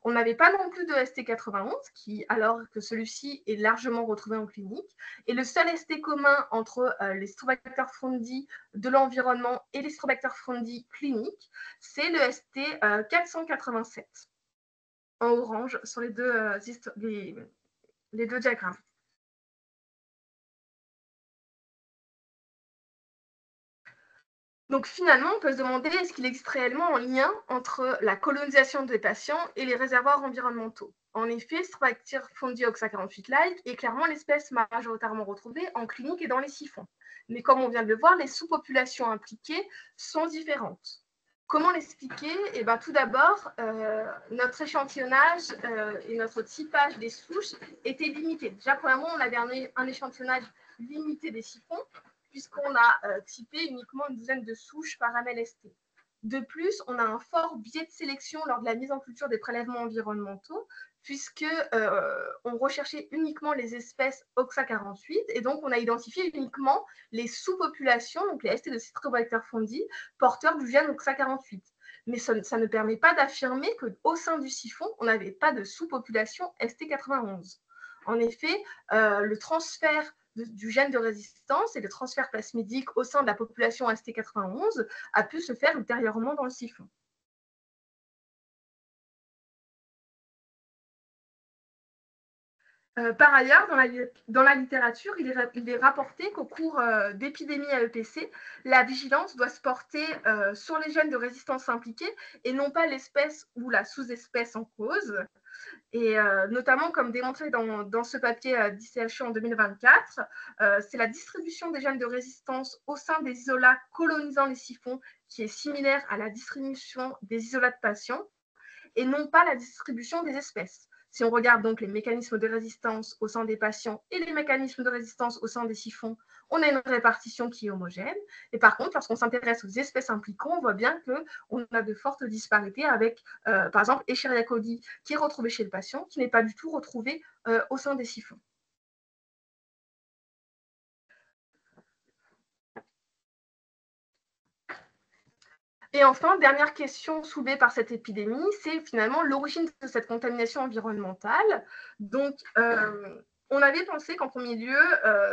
On n'avait pas non plus de ST91, alors que celui-ci est largement retrouvé en clinique. Et le seul ST commun entre les Citrobacter frondi de l'environnement et les Citrobacter frondi cliniques, c'est le ST 487, en orange, sur les deux diagrammes. Donc finalement, on peut se demander est-ce qu'il existe réellement un lien entre la colonisation des patients et les réservoirs environnementaux. En effet, Citrobacter frondi OXA 48-like est clairement l'espèce majoritairement retrouvée en clinique et dans les siphons. Mais comme on vient de le voir, les sous-populations impliquées sont différentes. Comment l'expliquer? Eh bien, tout d'abord, notre échantillonnage et notre typage des souches étaient limités. Déjà, premièrement, on avait un échantillonnage limité des siphons, puisqu'on a typé uniquement une douzaine de souches par MLST. De plus, on a un fort biais de sélection lors de la mise en culture des prélèvements environnementaux, puisqu'on recherchait uniquement les espèces OXA 48, et donc on a identifié uniquement les sous-populations, donc les ST de Citrobacter frondi, porteurs du gène OXA 48. Mais ça ne permet pas d'affirmer qu'au sein du siphon, on n'avait pas de sous-population ST91. En effet, le transfert du gène de résistance et le transfert plasmidique au sein de la population ST91 a pu se faire ultérieurement dans le siphon. Par ailleurs, dans la littérature, il est rapporté qu'au cours d'épidémies à EPC, la vigilance doit se porter sur les gènes de résistance impliqués et non pas l'espèce ou la sous-espèce en cause. Et notamment, comme démontré dans ce papier d'ICHE en 2024, c'est la distribution des gènes de résistance au sein des isolats colonisant les siphons qui est similaire à la distribution des isolats de patients et non pas la distribution des espèces. Si on regarde donc les mécanismes de résistance au sein des patients et les mécanismes de résistance au sein des siphons, on a une répartition qui est homogène. Et par contre, lorsqu'on s'intéresse aux espèces impliquées, on voit bien qu'on a de fortes disparités avec, par exemple, Escherichia coli qui est retrouvé chez le patient, qui n'est pas du tout retrouvé au sein des siphons. Et enfin, dernière question soulevée par cette épidémie, c'est finalement l'origine de cette contamination environnementale. Donc, on avait pensé qu'en premier lieu,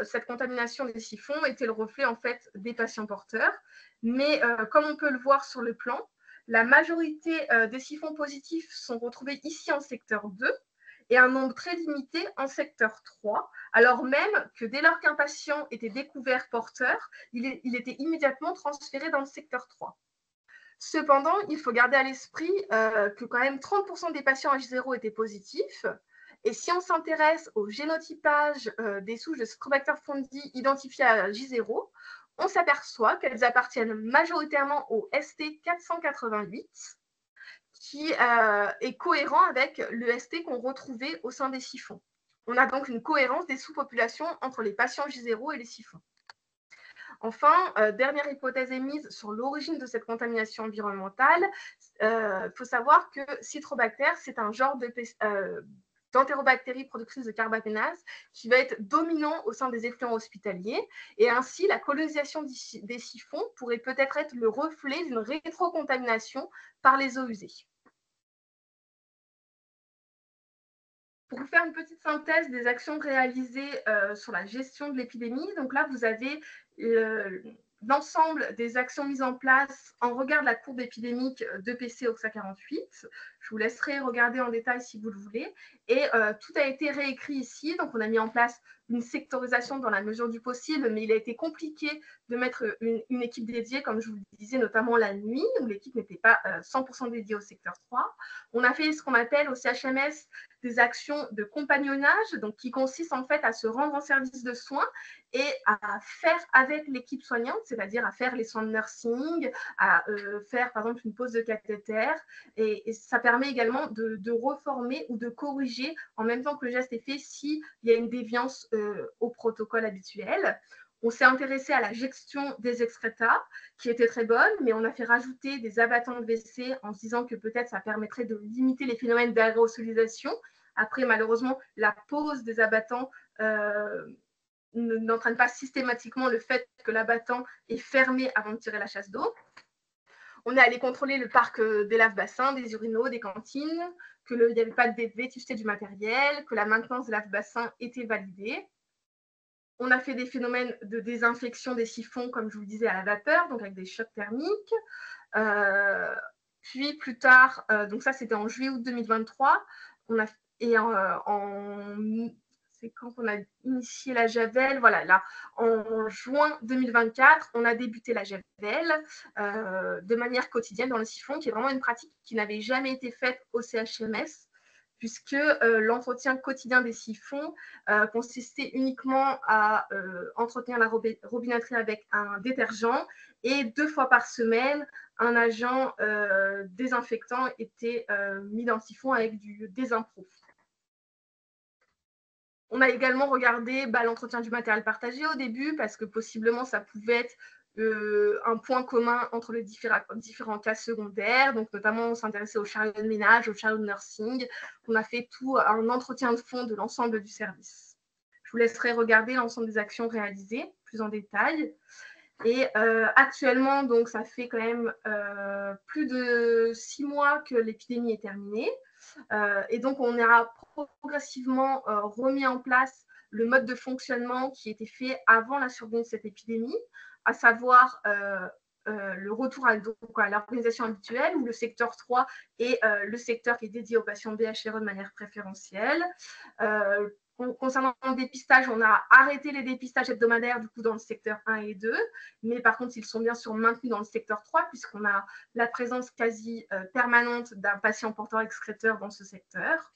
cette contamination des siphons était le reflet en fait des patients porteurs. Mais comme on peut le voir sur le plan, la majorité des siphons positifs sont retrouvés ici en secteur 2 et un nombre très limité en secteur 3, alors même que dès lors qu'un patient était découvert porteur, il était immédiatement transféré dans le secteur 3. Cependant, il faut garder à l'esprit que quand même 30% des patients H0 étaient positifs. Et si on s'intéresse au génotypage des souches de Citrobacter frondi identifiées à J0, on s'aperçoit qu'elles appartiennent majoritairement au ST488, qui est cohérent avec le ST qu'on retrouvait au sein des siphons. On a donc une cohérence des sous-populations entre les patients J0 et les siphons. Enfin, dernière hypothèse émise sur l'origine de cette contamination environnementale, faut savoir que Citrobacter, c'est un genre d'entérobactéries productrices de carbapénase qui va être dominant au sein des effluents hospitaliers. Et ainsi, la colonisation des siphons pourrait peut-être être le reflet d'une rétrocontamination par les eaux usées. Pour vous faire une petite synthèse des actions réalisées sur la gestion de l'épidémie, donc là, vous avez l'ensemble des actions mises en place en regard de la courbe épidémique d'EPC OXA 48. Je vous laisserai regarder en détail si vous le voulez. Et tout a été réécrit ici. Donc, on a mis en place une sectorisation dans la mesure du possible, mais il a été compliqué de mettre une équipe dédiée, comme je vous le disais, notamment la nuit, où l'équipe n'était pas 100% dédiée au secteur 3. On a fait ce qu'on appelle au CHMS des actions de compagnonnage, donc qui consistent en fait à se rendre en service de soins et à faire avec l'équipe soignante, c'est-à-dire à faire les soins de nursing, à faire par exemple une pose de cathéter, et ça permet également de reformer ou de corriger en même temps que le geste est fait s'il y a une déviance au protocole habituel. On s'est intéressé à la gestion des excréta, qui était très bonne, mais on a fait rajouter des abattants de WC en se disant que peut-être ça permettrait de limiter les phénomènes d'aérosolisation. Après, malheureusement, la pose des abattants n'entraîne pas systématiquement le fait que l'abattant est fermé avant de tirer la chasse d'eau. On est allé contrôler le parc des lave-bassins, des urinaux, des cantines, qu'il n'y avait pas de vétusté du matériel, que la maintenance des lave-bassins était validée. On a fait des phénomènes de désinfection des siphons, comme je vous le disais, à la vapeur, donc avec des chocs thermiques. Puis plus tard, donc ça c'était en juillet-août 2023, c'est quand on a initié la javel, voilà, là, en juin 2024, on a débuté la javel de manière quotidienne dans le siphon, qui est vraiment une pratique qui n'avait jamais été faite au CHMS, puisque l'entretien quotidien des siphons consistait uniquement à entretenir la robinetterie avec un détergent, et 2 fois par semaine, un agent désinfectant était mis dans le siphon avec du désimpro. On a également regardé l'entretien du matériel partagé au début, parce que possiblement ça pouvait être un point commun entre les différents cas secondaires. Donc, notamment, on s'intéressait aux chariots de ménage, aux chariots de nursing. On a fait tout un entretien de fond de l'ensemble du service. Je vous laisserai regarder l'ensemble des actions réalisées plus en détail. Et actuellement, donc, ça fait quand même plus de 6 mois que l'épidémie est terminée. Et donc, on a progressivement remis en place le mode de fonctionnement qui était fait avant la survenue de cette épidémie, à savoir le retour à l'organisation habituelle, où le secteur 3 est le secteur qui est dédié aux patients BHRE de manière préférentielle. Concernant le dépistage, on a arrêté les dépistages hebdomadaires du coup dans le secteur 1 et 2, mais par contre, ils sont bien sûr maintenus dans le secteur 3, puisqu'on a la présence quasi permanente d'un patient porteur excréteur dans ce secteur.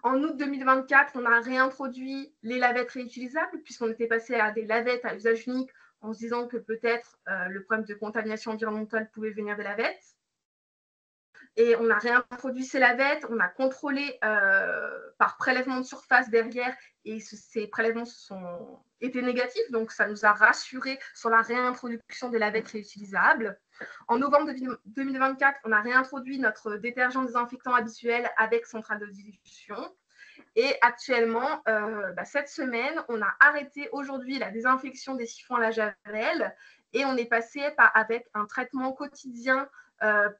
En août 2024, on a réintroduit les lavettes réutilisables, puisqu'on était passé à des lavettes à usage unique en se disant que peut-être le problème de contamination environnementale pouvait venir des lavettes. Et on a réintroduit ces lavettes, on a contrôlé par prélèvement de surface derrière, et ces prélèvements étaient négatifs, donc ça nous a rassurés sur la réintroduction des lavettes réutilisables. En novembre 2024, on a réintroduit notre détergent désinfectant habituel avec centrale de dilution. Et actuellement, cette semaine, on a arrêté aujourd'hui la désinfection des siphons à la javel, et on est passé avec un traitement quotidien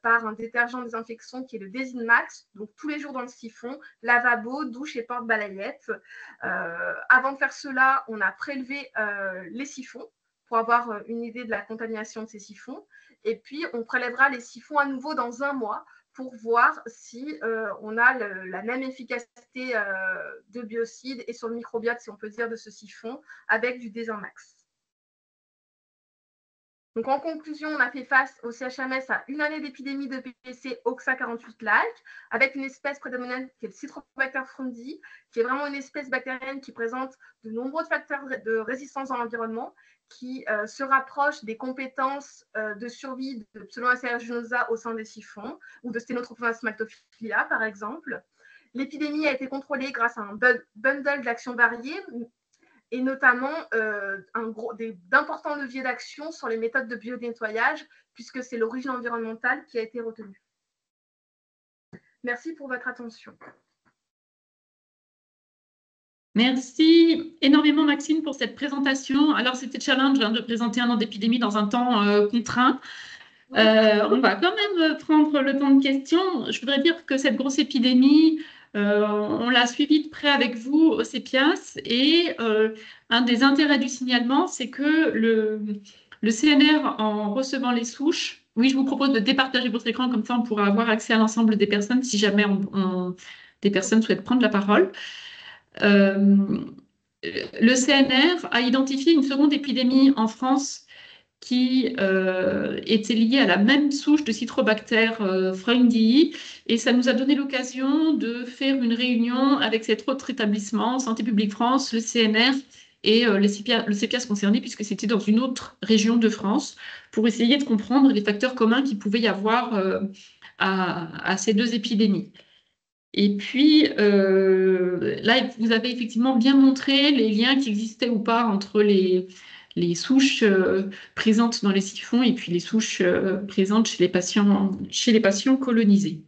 par un détergent désinfection qui est le Desinmax, donc tous les jours dans le siphon, lavabo, douche et porte-balayette. Avant de faire cela, on a prélevé les siphons pour avoir une idée de la contamination de ces siphons, et puis on prélèvera les siphons à nouveau dans 1 mois pour voir si on a la même efficacité de biocides et sur le microbiote, si on peut dire, de ce siphon avec du Desinmax. Donc, en conclusion, on a fait face au CHMS à une année d'épidémie de PPC OXA 48-like, avec une espèce prédominante qui est le Citrobacter frundi, qui est vraiment une espèce bactérienne qui présente de nombreux facteurs de résistance dans l'environnement, qui se rapproche des compétences de survie de Pseudomonas aeruginosa au sein des siphons, ou de Stenotrophomonas maltophilia, par exemple. L'épidémie a été contrôlée grâce à un bundle d'actions variées, et notamment d'importants leviers d'action sur les méthodes de biodénettoyage, puisque c'est l'origine environnementale qui a été retenue. Merci pour votre attention. Merci énormément, Maxime, pour cette présentation. Alors, c'était challenge de présenter un an d'épidémie dans un temps contraint. On va quand même prendre le temps de questions. Je voudrais dire que cette grosse épidémie, on l'a suivie de près avec vous au CEPIAS et un des intérêts du signalement, c'est que le CNR, en recevant les souches, oui, je vous propose de départager votre écran, comme ça on pourra avoir accès à l'ensemble des personnes si jamais des personnes souhaitent prendre la parole. Le CNR a identifié une seconde épidémie en France qui était liée à la même souche de Citrobacter freundii. Et ça nous a donné l'occasion de faire une réunion avec cet autre établissement, Santé publique France, le CNR et le CEPIAS concerné, puisque c'était dans une autre région de France, pour essayer de comprendre les facteurs communs qu'il pouvait y avoir à ces deux épidémies. Et puis, là, vous avez effectivement bien montré les liens qui existaient ou pas entre les souches présentes dans les siphons et puis les souches présentes chez les patients colonisés.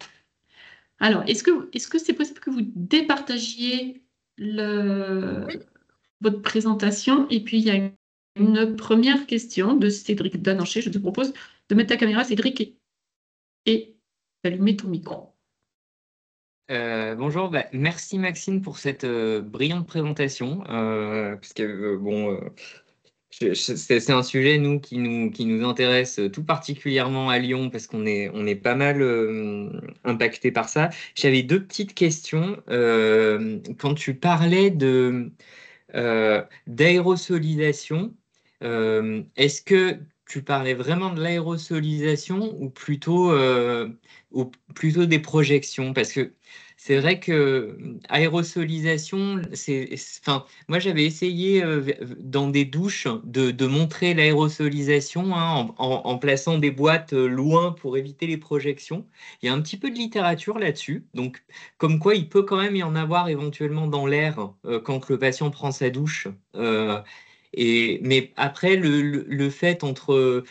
Alors, est-ce que c'est possible que vous départagiez votre présentation? Et puis, il y a une première question de Cédric Dananché. Je te propose de mettre ta caméra, Cédric, et d'allumer ton micro. Bonjour, merci Maxime pour cette brillante présentation, puisque c'est un sujet qui nous intéresse tout particulièrement à Lyon parce qu'on est pas mal impacté par ça. J'avais deux petites questions. Quand tu parlais d'aérosolisation, est-ce que tu parlais vraiment de l'aérosolisation ou plutôt des projections? Parce que c'est vrai que aérosolisation, moi j'avais essayé dans des douches de montrer l'aérosolisation en plaçant des boîtes loin pour éviter les projections. Il y a un petit peu de littérature là-dessus, donc comme quoi il peut quand même y en avoir éventuellement dans l'air quand le patient prend sa douche. Mais après, le fait entre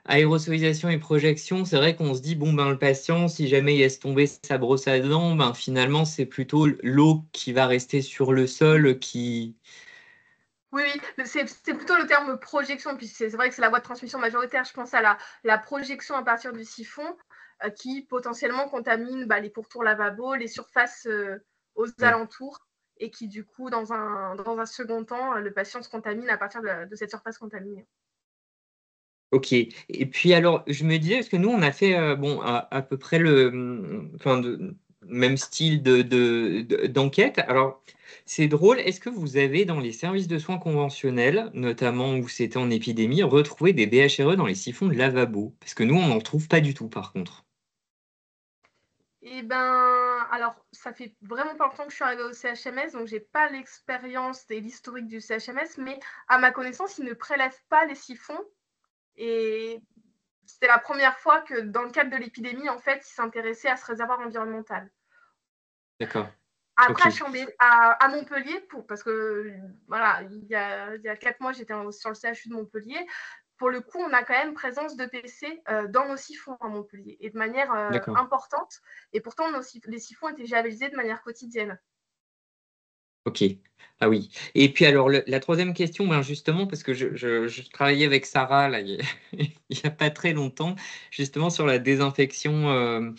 aérosolisation et projection, c'est vrai qu'on se dit, le patient, si jamais il laisse tomber sa brosse à dents, finalement, c'est plutôt l'eau qui va rester sur le sol qui... Oui, c'est plutôt le terme projection, puis c'est vrai que c'est la voie de transmission majoritaire. Je pense à la projection à partir du siphon qui potentiellement contamine les pourtours lavabo, les surfaces aux alentours, et qui du coup, dans un second temps, le patient se contamine à partir de cette surface contaminée. Ok. Et puis alors, je me disais, parce que nous, on a fait à peu près le même style d'enquête. Alors, c'est drôle. Est-ce que vous avez, dans les services de soins conventionnels, notamment où c'était en épidémie, retrouvé des BHRE dans les siphons de lavabo? Parce que nous, on n'en trouve pas du tout, par contre. Alors, ça fait vraiment pas longtemps que je suis arrivée au CHMS, donc j'ai pas l'expérience et l'historique du CHMS, mais à ma connaissance, ils ne prélèvent pas les siphons. Et c'était la première fois que, dans le cadre de l'épidémie, en fait, ils s'intéressaient à ce réservoir environnemental. D'accord. Après, Okay. à Montpellier, parce que voilà, il y a 4 mois, j'étais sur le CHU de Montpellier. Pour le coup, on a quand même présence de PC dans nos siphons à Montpellier, et de manière importante. Et pourtant, les siphons étaient javelisés de manière quotidienne. Ok. Ah oui. Et puis alors, la troisième question, justement, parce que je travaillais avec Sarah là, il n'y a pas très longtemps, justement sur la désinfection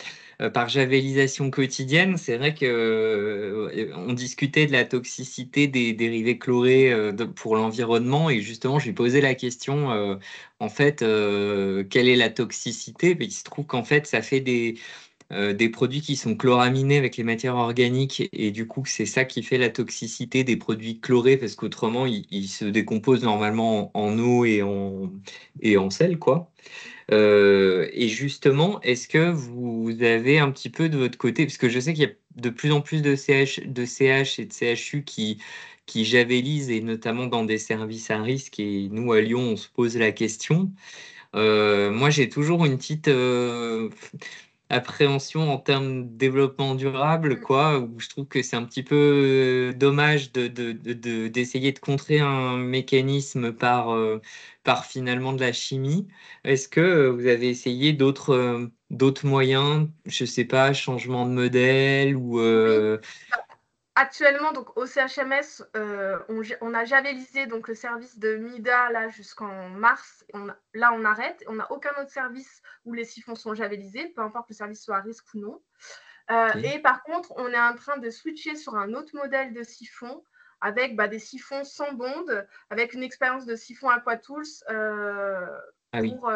par javélisation quotidienne. C'est vrai qu'on discutait de la toxicité des dérivés chlorés pour l'environnement, et justement, je lui posais la question, en fait, quelle est la toxicité? Et il se trouve qu'en fait, ça fait des produits qui sont chloraminés avec les matières organiques, et du coup c'est ça qui fait la toxicité des produits chlorés, parce qu'autrement ils se décomposent normalement en eau et en sel, quoi. Et justement, est-ce que vous avez un petit peu de votre côté, parce que je sais qu'il y a de plus en plus de CH et de CHU qui javélisent, et notamment dans des services à risque, et nous à Lyon on se pose la question. Moi j'ai toujours une petite appréhension en termes de développement durable, quoi, où je trouve que c'est un petit peu dommage d'essayer de contrer un mécanisme par finalement de la chimie. Est-ce que vous avez essayé d'autres moyens, je sais pas, changement de modèle ou Oui. actuellement, donc, au CHMS, on a javelisé donc, le service de MIDA là, jusqu'en mars. Là, on arrête. On n'a aucun autre service où les siphons sont javelisés, peu importe que le service soit à risque ou non. Et par contre, on est en train de switcher sur un autre modèle de siphon avec des siphons sans bonde, avec une expérience de siphon AquaTools pour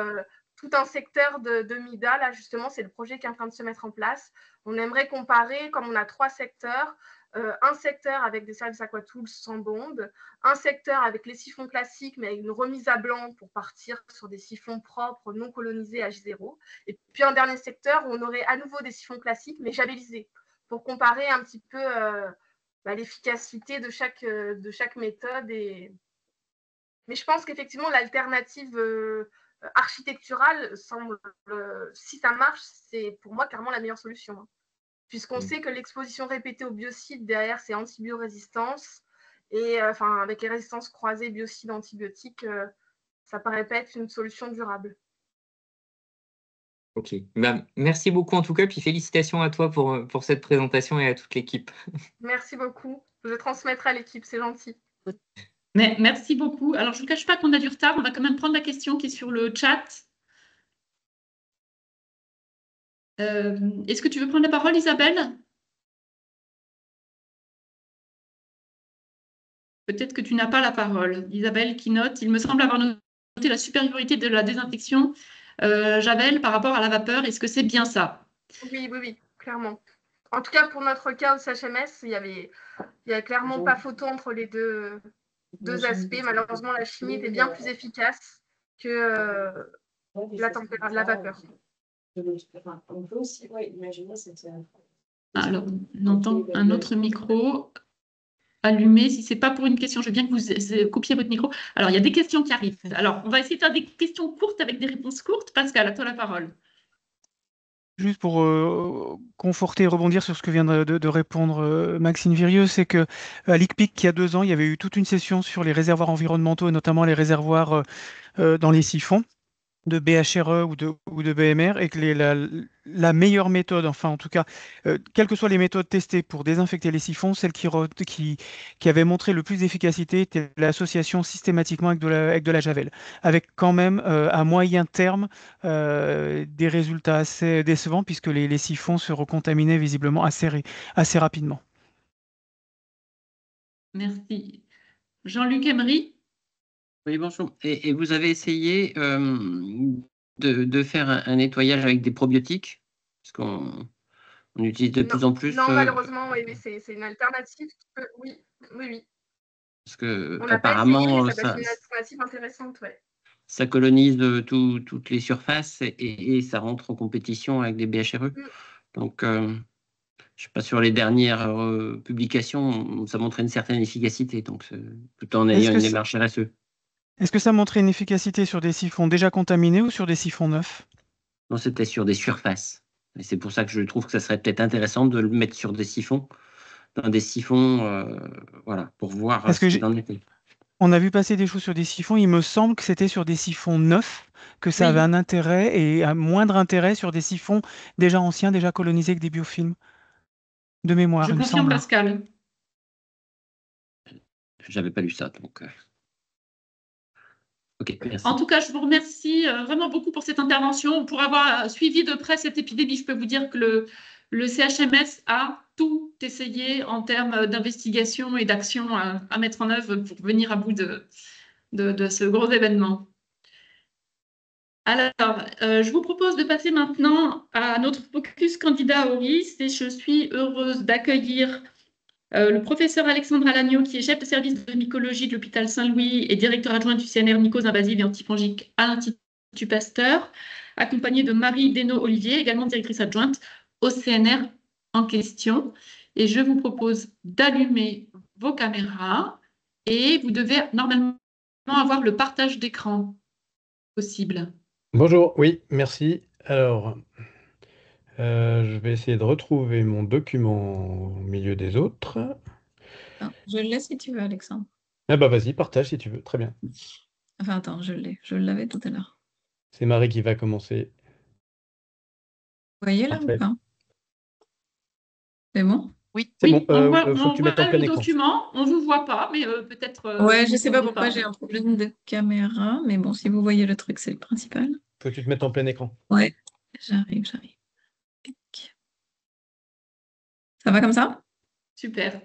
tout un secteur de MIDA. Là, justement, c'est le projet qui est en train de se mettre en place. On aimerait comparer, comme on a 3 secteurs, un secteur avec des services AquaTools sans bonde, un secteur avec les siphons classiques, mais avec une remise à blanc pour partir sur des siphons propres, non colonisés H0. Et puis un dernier secteur où on aurait à nouveau des siphons classiques, mais javelisés, pour comparer un petit peu l'efficacité de chaque méthode. Mais je pense qu'effectivement, l'alternative architecturale semble, si ça marche, c'est pour moi clairement la meilleure solution. Puisqu'on sait que l'exposition répétée aux biocides, derrière, c'est antibiorésistance. Et avec les résistances croisées biocides-antibiotiques, ça paraît pas être une solution durable. Ok. Merci beaucoup en tout cas, puis félicitations à toi pour cette présentation et à toute l'équipe. Merci beaucoup. Je transmettrai à l'équipe, c'est gentil. Merci beaucoup. Alors, je ne vous cache pas qu'on a du retard. On va quand même prendre la question qui est sur le chat. Est-ce que tu veux prendre la parole, Isabelle? Peut-être que tu n'as pas la parole. Isabelle qui note, il me semble avoir noté la supériorité de la désinfection Javel par rapport à la vapeur. Est-ce que c'est bien ça? Oui, clairement. En tout cas, pour notre cas au CHMS, il y a clairement pas photo entre les deux aspects. Malheureusement, la chimie était bien plus efficace que la vapeur. Alors, on entend un autre micro allumé. Si ce n'est pas pour une question, je veux bien que vous coupiez votre micro. Alors, il y a des questions qui arrivent. Alors, on va essayer de faire des questions courtes avec des réponses courtes. Pascal, à toi la parole. Juste pour conforter et rebondir sur ce que vient de répondre Maxime Virieux, c'est qu'à l'ICPIC, il y a 2 ans, il y avait eu toute une session sur les réservoirs environnementaux et notamment les réservoirs dans les siphons de BHRE ou de BMR, et que la meilleure méthode, enfin en tout cas, quelles que soient les méthodes testées pour désinfecter les siphons, celle qui avait montré le plus d'efficacité était l'association systématiquement avec de la javel, avec quand même à moyen terme des résultats assez décevants puisque les siphons se recontaminaient visiblement assez rapidement. Merci. Jean-Luc Emery. Oui, bonjour. Et vous avez essayé de faire un nettoyage avec des probiotiques? Parce qu'on utilise de plus en plus. Non, malheureusement, oui, mais c'est une alternative. Oui. Parce que on n'a pas essayé, mais ça peut être une alternative intéressante, ouais. Ça colonise toutes les surfaces et ça rentre en compétition avec des BHRE. Donc, je ne sais pas, sur les dernières publications, ça montrait une certaine efficacité, donc tout en ayant une démarche RSE. Est-ce que ça montrait une efficacité sur des siphons déjà contaminés ou sur des siphons neufs? Non, c'était sur des surfaces. Et c'est pour ça que je trouve que ça serait peut-être intéressant de le mettre sur des siphons, dans des siphons, voilà, pour voir ce qu'il en était. On a vu passer des choses sur des siphons. Il me semble que c'était sur des siphons neufs, que ça avait un intérêt et un moindre intérêt sur des siphons déjà anciens, déjà colonisés avec des biofilms. De mémoire, je confirme, Pascal. J'avais pas lu ça, donc. Okay, merci. En tout cas, je vous remercie vraiment beaucoup pour cette intervention. Pour avoir suivi de près cette épidémie, je peux vous dire que le CHMS a tout essayé en termes d'investigation et d'action à mettre en œuvre pour venir à bout de ce gros événement. Alors, je vous propose de passer maintenant à notre focus candidat au risque et je suis heureuse d'accueillir le professeur Alexandre Alagno, qui est chef de service de mycologie de l'hôpital Saint-Louis et directeur adjoint du CNR mycoses invasives et antifongiques à l'Institut Pasteur, accompagné de Marie Desnaux-Olivier, également directrice adjointe au CNR en question. Et je vous propose d'allumer vos caméras et vous devez normalement avoir le partage d'écran possible. Bonjour, oui, merci. Alors, je vais essayer de retrouver mon document au milieu des autres. Je le laisse si tu veux, Alexandre. Ah bah vas-y, partage si tu veux, très bien. Enfin, attends, je l'avais tout à l'heure. C'est Marie qui va commencer. Vous voyez là ou pas? C'est bon? Oui. C'est Oui, bon, on voit, faut que tu mettes en plein le écran. document, on ne vous voit pas, mais peut-être. Ouais, vous je sais pas n'entendez pourquoi j'ai un problème de caméra, mais bon, si vous voyez le truc, c'est le principal. Faut que tu te mettes en plein écran. Ouais, j'arrive. Tac. Ça va comme ça? Super.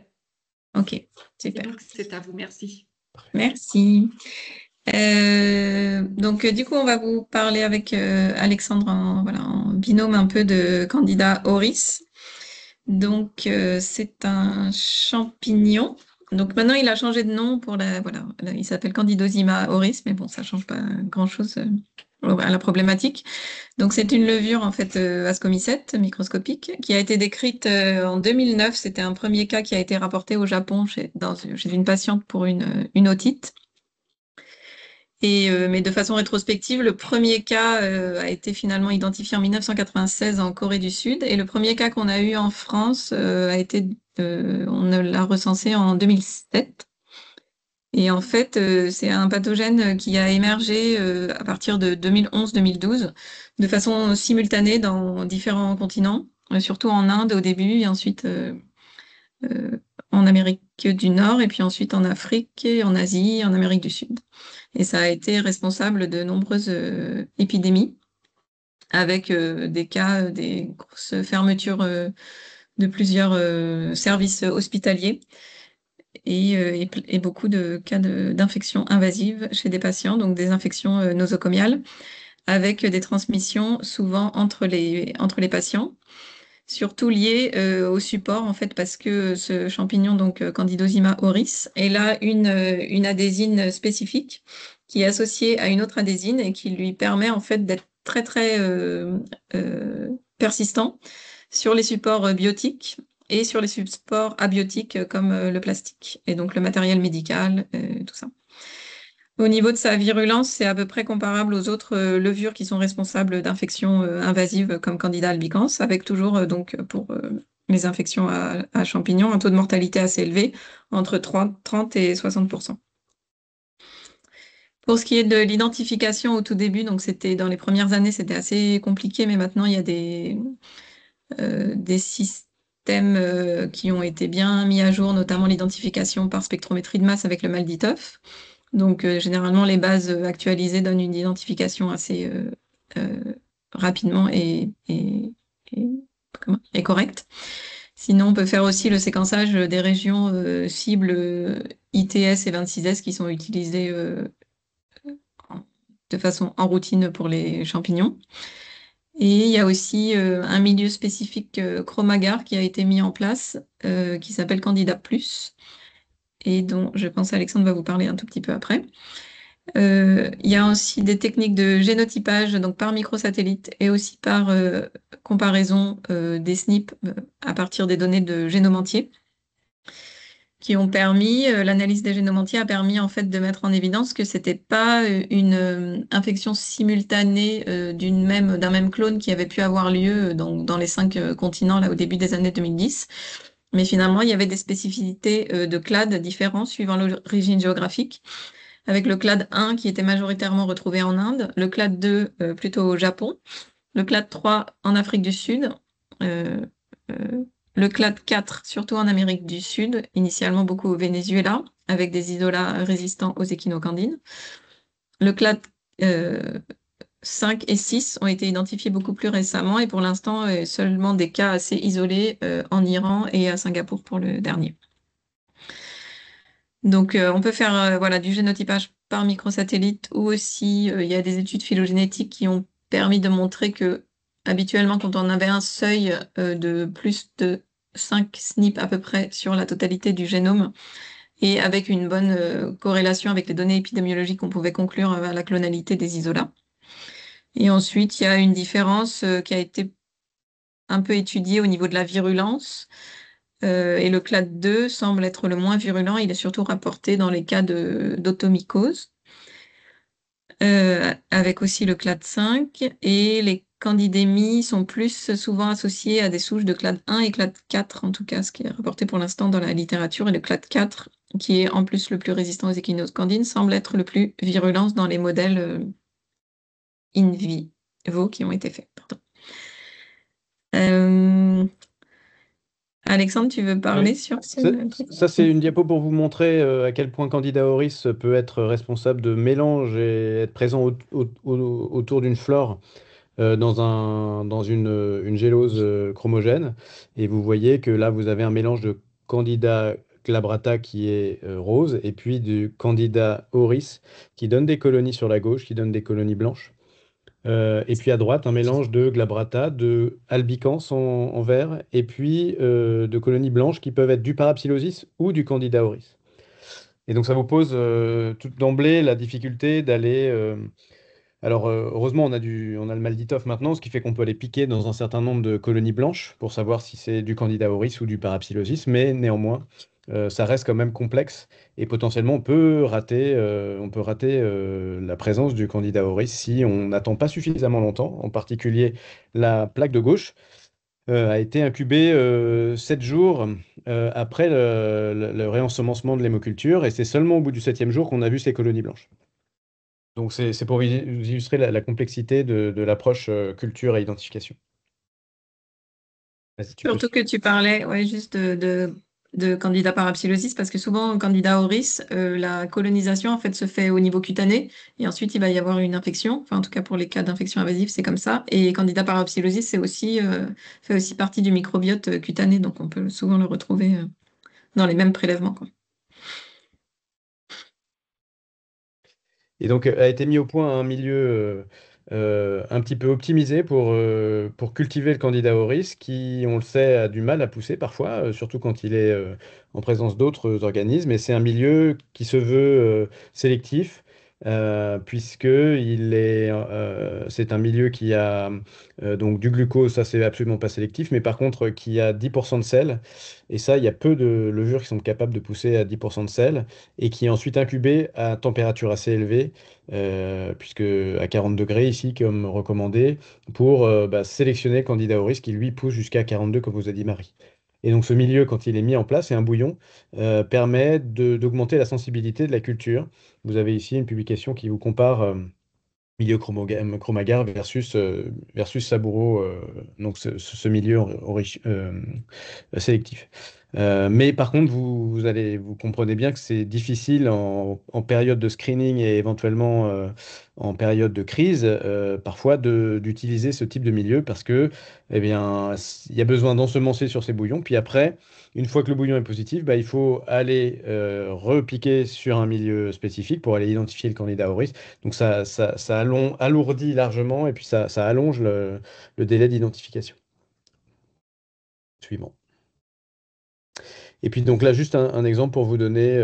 Ok, Et super. donc, c'est à vous, merci. Merci. Donc, du coup, on va vous parler avec Alexandre en binôme un peu de candidat Oris. Donc, c'est un champignon. Donc, maintenant, il a changé de nom pour voilà, il s'appelle Candidosima oris, mais bon, ça change pas grand-chose à la problématique. Donc, c'est une levure, en fait, ascomycète, microscopique, qui a été décrite en 2009. C'était un premier cas qui a été rapporté au Japon chez une patiente pour une otite. Mais de façon rétrospective, le premier cas a été finalement identifié en 1996 en Corée du Sud, et le premier cas qu'on a eu en France on l'a recensé en 2007. Et en fait, c'est un pathogène qui a émergé à partir de 2011-2012, de façon simultanée dans différents continents, surtout en Inde au début, et ensuite en Amérique du Nord, et puis ensuite en Afrique, et en Asie, et en Amérique du Sud. Et ça a été responsable de nombreuses épidémies, avec des cas, des grosses fermetures de plusieurs services hospitaliers et beaucoup de cas d'infections invasives chez des patients, donc des infections nosocomiales, avec des transmissions souvent entre les patients, surtout liées au support, en fait, parce que ce champignon, donc Candidosima oris, est là une adésine spécifique qui est associée à une autre adésine et qui lui permet en fait d'être très très persistant sur les supports biotiques et sur les supports abiotiques comme le plastique et donc le matériel médical, tout ça. Au niveau de sa virulence, c'est à peu près comparable aux autres levures qui sont responsables d'infections invasives comme Candida albicans, avec toujours donc pour les infections à champignons un taux de mortalité assez élevé, entre 30 et 60%. Pour ce qui est de l'identification au tout début, donc c'était dans les premières années, c'était assez compliqué, mais maintenant il y a des systèmes qui ont été bien mis à jour, notamment l'identification par spectrométrie de masse avec le MALDI-TOF. Donc généralement, les bases actualisées donnent une identification assez rapidement et correcte. Sinon, on peut faire aussi le séquençage des régions cibles ITS et 26S qui sont utilisées de façon en routine pour les champignons. Et il y a aussi un milieu spécifique Chromagar qui a été mis en place, qui s'appelle Candida+, et dont je pense Alexandre va vous parler un tout petit peu après. Il y a aussi des techniques de génotypage, donc par microsatellite et aussi par comparaison des SNP à partir des données de génome entier, qui ont permis, l'analyse des génomes entiers a permis en fait de mettre en évidence que c'était pas une infection simultanée d'un même clone qui avait pu avoir lieu dans les 5 continents là au début des années 2010. Mais finalement, il y avait des spécificités de clades différents suivant l'origine géographique, avec le clade 1 qui était majoritairement retrouvé en Inde, le clade 2 plutôt au Japon, le clade 3 en Afrique du Sud, le clade 4 surtout en Amérique du Sud, initialement beaucoup au Venezuela, avec des isolats résistants aux échinocandines. Le clade 5 et 6 ont été identifiés beaucoup plus récemment et pour l'instant, seulement des cas assez isolés en Iran et à Singapour pour le dernier. Donc, on peut faire voilà, du génotypage par microsatellite ou aussi il y a des études phylogénétiques qui ont permis de montrer que habituellement, quand on avait un seuil de plus de 5 SNP à peu près sur la totalité du génome et avec une bonne corrélation avec les données épidémiologiques, on pouvait conclure à la clonalité des isolats. Et ensuite, il y a une différence qui a été un peu étudiée au niveau de la virulence. Et le clade 2 semble être le moins virulent. Il est surtout rapporté dans les cas d'automycose, avec aussi le clade 5. Et les candidémies sont plus souvent associées à des souches de clade 1 et clade 4, en tout cas, ce qui est rapporté pour l'instant dans la littérature. Et le clade 4, qui est en plus le plus résistant aux échinocandines, semble être le plus virulent dans les modèles in vivo qui ont été faits. Alexandre, tu veux parler Oui. sur Ça, ce truc? ça, c'est une diapo pour vous montrer à quel point Candida auris peut être responsable de mélange et être présent autour d'une flore dans une gélose chromogène. Et vous voyez que là, vous avez un mélange de Candida glabrata qui est rose et puis du Candida auris qui donne des colonies sur la gauche, qui donne des colonies blanches. Et puis à droite, un mélange de glabrata, de albicans en vert, et puis de colonies blanches qui peuvent être du parapsilosis ou du Candida auris. Et donc ça vous pose tout d'emblée la difficulté d'aller. Alors heureusement, on a le mal d'Itoff maintenant, ce qui fait qu'on peut aller piquer dans un certain nombre de colonies blanches pour savoir si c'est du Candida auris ou du parapsilosis, mais néanmoins, ça reste quand même complexe et potentiellement on peut rater la présence du Candida auris si on n'attend pas suffisamment longtemps. En particulier, la plaque de gauche a été incubée 7 jours après le réensemencement de l'hémoculture et c'est seulement au bout du 7e jour qu'on a vu ces colonies blanches. Donc c'est pour vous illustrer la complexité de l'approche culture et identification. Vas-y, tu peux. Surtout que tu parlais juste de Candida parapsilosis, parce que souvent, Candida auris, la colonisation en fait se fait au niveau cutané, et ensuite il va y avoir une infection. Enfin, en tout cas pour les cas d'infection invasive, c'est comme ça. Et Candida parapsilosis, fait aussi partie du microbiote cutané, donc on peut souvent le retrouver dans les mêmes prélèvements, quoi. Et donc a été mis au point un milieu un petit peu optimisé pour cultiver le Candida auris, qui, on le sait, a du mal à pousser parfois, surtout quand il est en présence d'autres organismes. Et c'est un milieu qui se veut sélectif, puisque c'est un milieu qui a donc du glucose, ça c'est absolument pas sélectif, mais par contre qui a 10% de sel. Et ça, il y a peu de levures qui sont capables de pousser à 10% de sel et qui est ensuite incubé à température assez élevée, puisque à 40 degrés ici, comme recommandé, pour sélectionner Candida auris qui lui pousse jusqu'à 42, comme vous a dit Marie. Et donc ce milieu, quand il est mis en place, c'est un bouillon, permet d'augmenter la sensibilité de la culture. Vous avez ici une publication qui vous compare milieu chromagar versus Saburo, donc ce milieu sélectif. Mais par contre, vous comprenez bien que c'est difficile en période de screening et éventuellement en période de crise, parfois d'utiliser ce type de milieu parce que, eh bien, il y a besoin d'ensemencer sur ces bouillons. Puis après, une fois que le bouillon est positif, il faut aller repiquer sur un milieu spécifique pour aller identifier le Candida auris. Donc ça alourdit largement et puis ça allonge le délai d'identification. Suivant. Et puis donc là, juste un exemple pour vous donner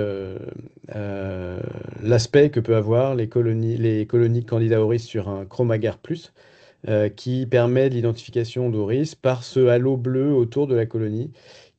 l'aspect que peut avoir les colonies Candida auris sur un chromagar plus, qui permet l'identification d'auris par ce halo bleu autour de la colonie,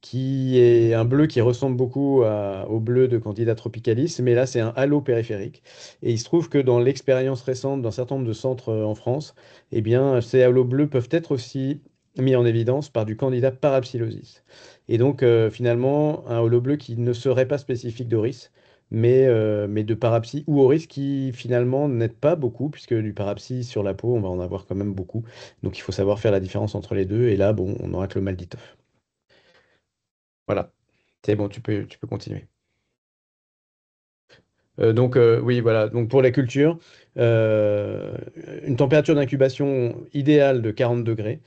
qui est un bleu qui ressemble beaucoup au bleu de Candida tropicalis, mais là c'est un halo périphérique. Et il se trouve que dans l'expérience récente d'un certain nombre de centres en France, eh bien, ces halos bleus peuvent être aussi mis en évidence par du Candida parapsilosis. Et donc finalement, un halo bleu qui ne serait pas spécifique d'auris, mais de parapsie ou auris qui finalement n'aide pas beaucoup, puisque du parapsie sur la peau, on va en avoir quand même beaucoup. Donc il faut savoir faire la différence entre les deux, et là, bon, on aura que le mal d'Itoff. Voilà, c'est bon, tu peux continuer. Donc oui, voilà, donc pour la culture, une température d'incubation idéale de 40 degrés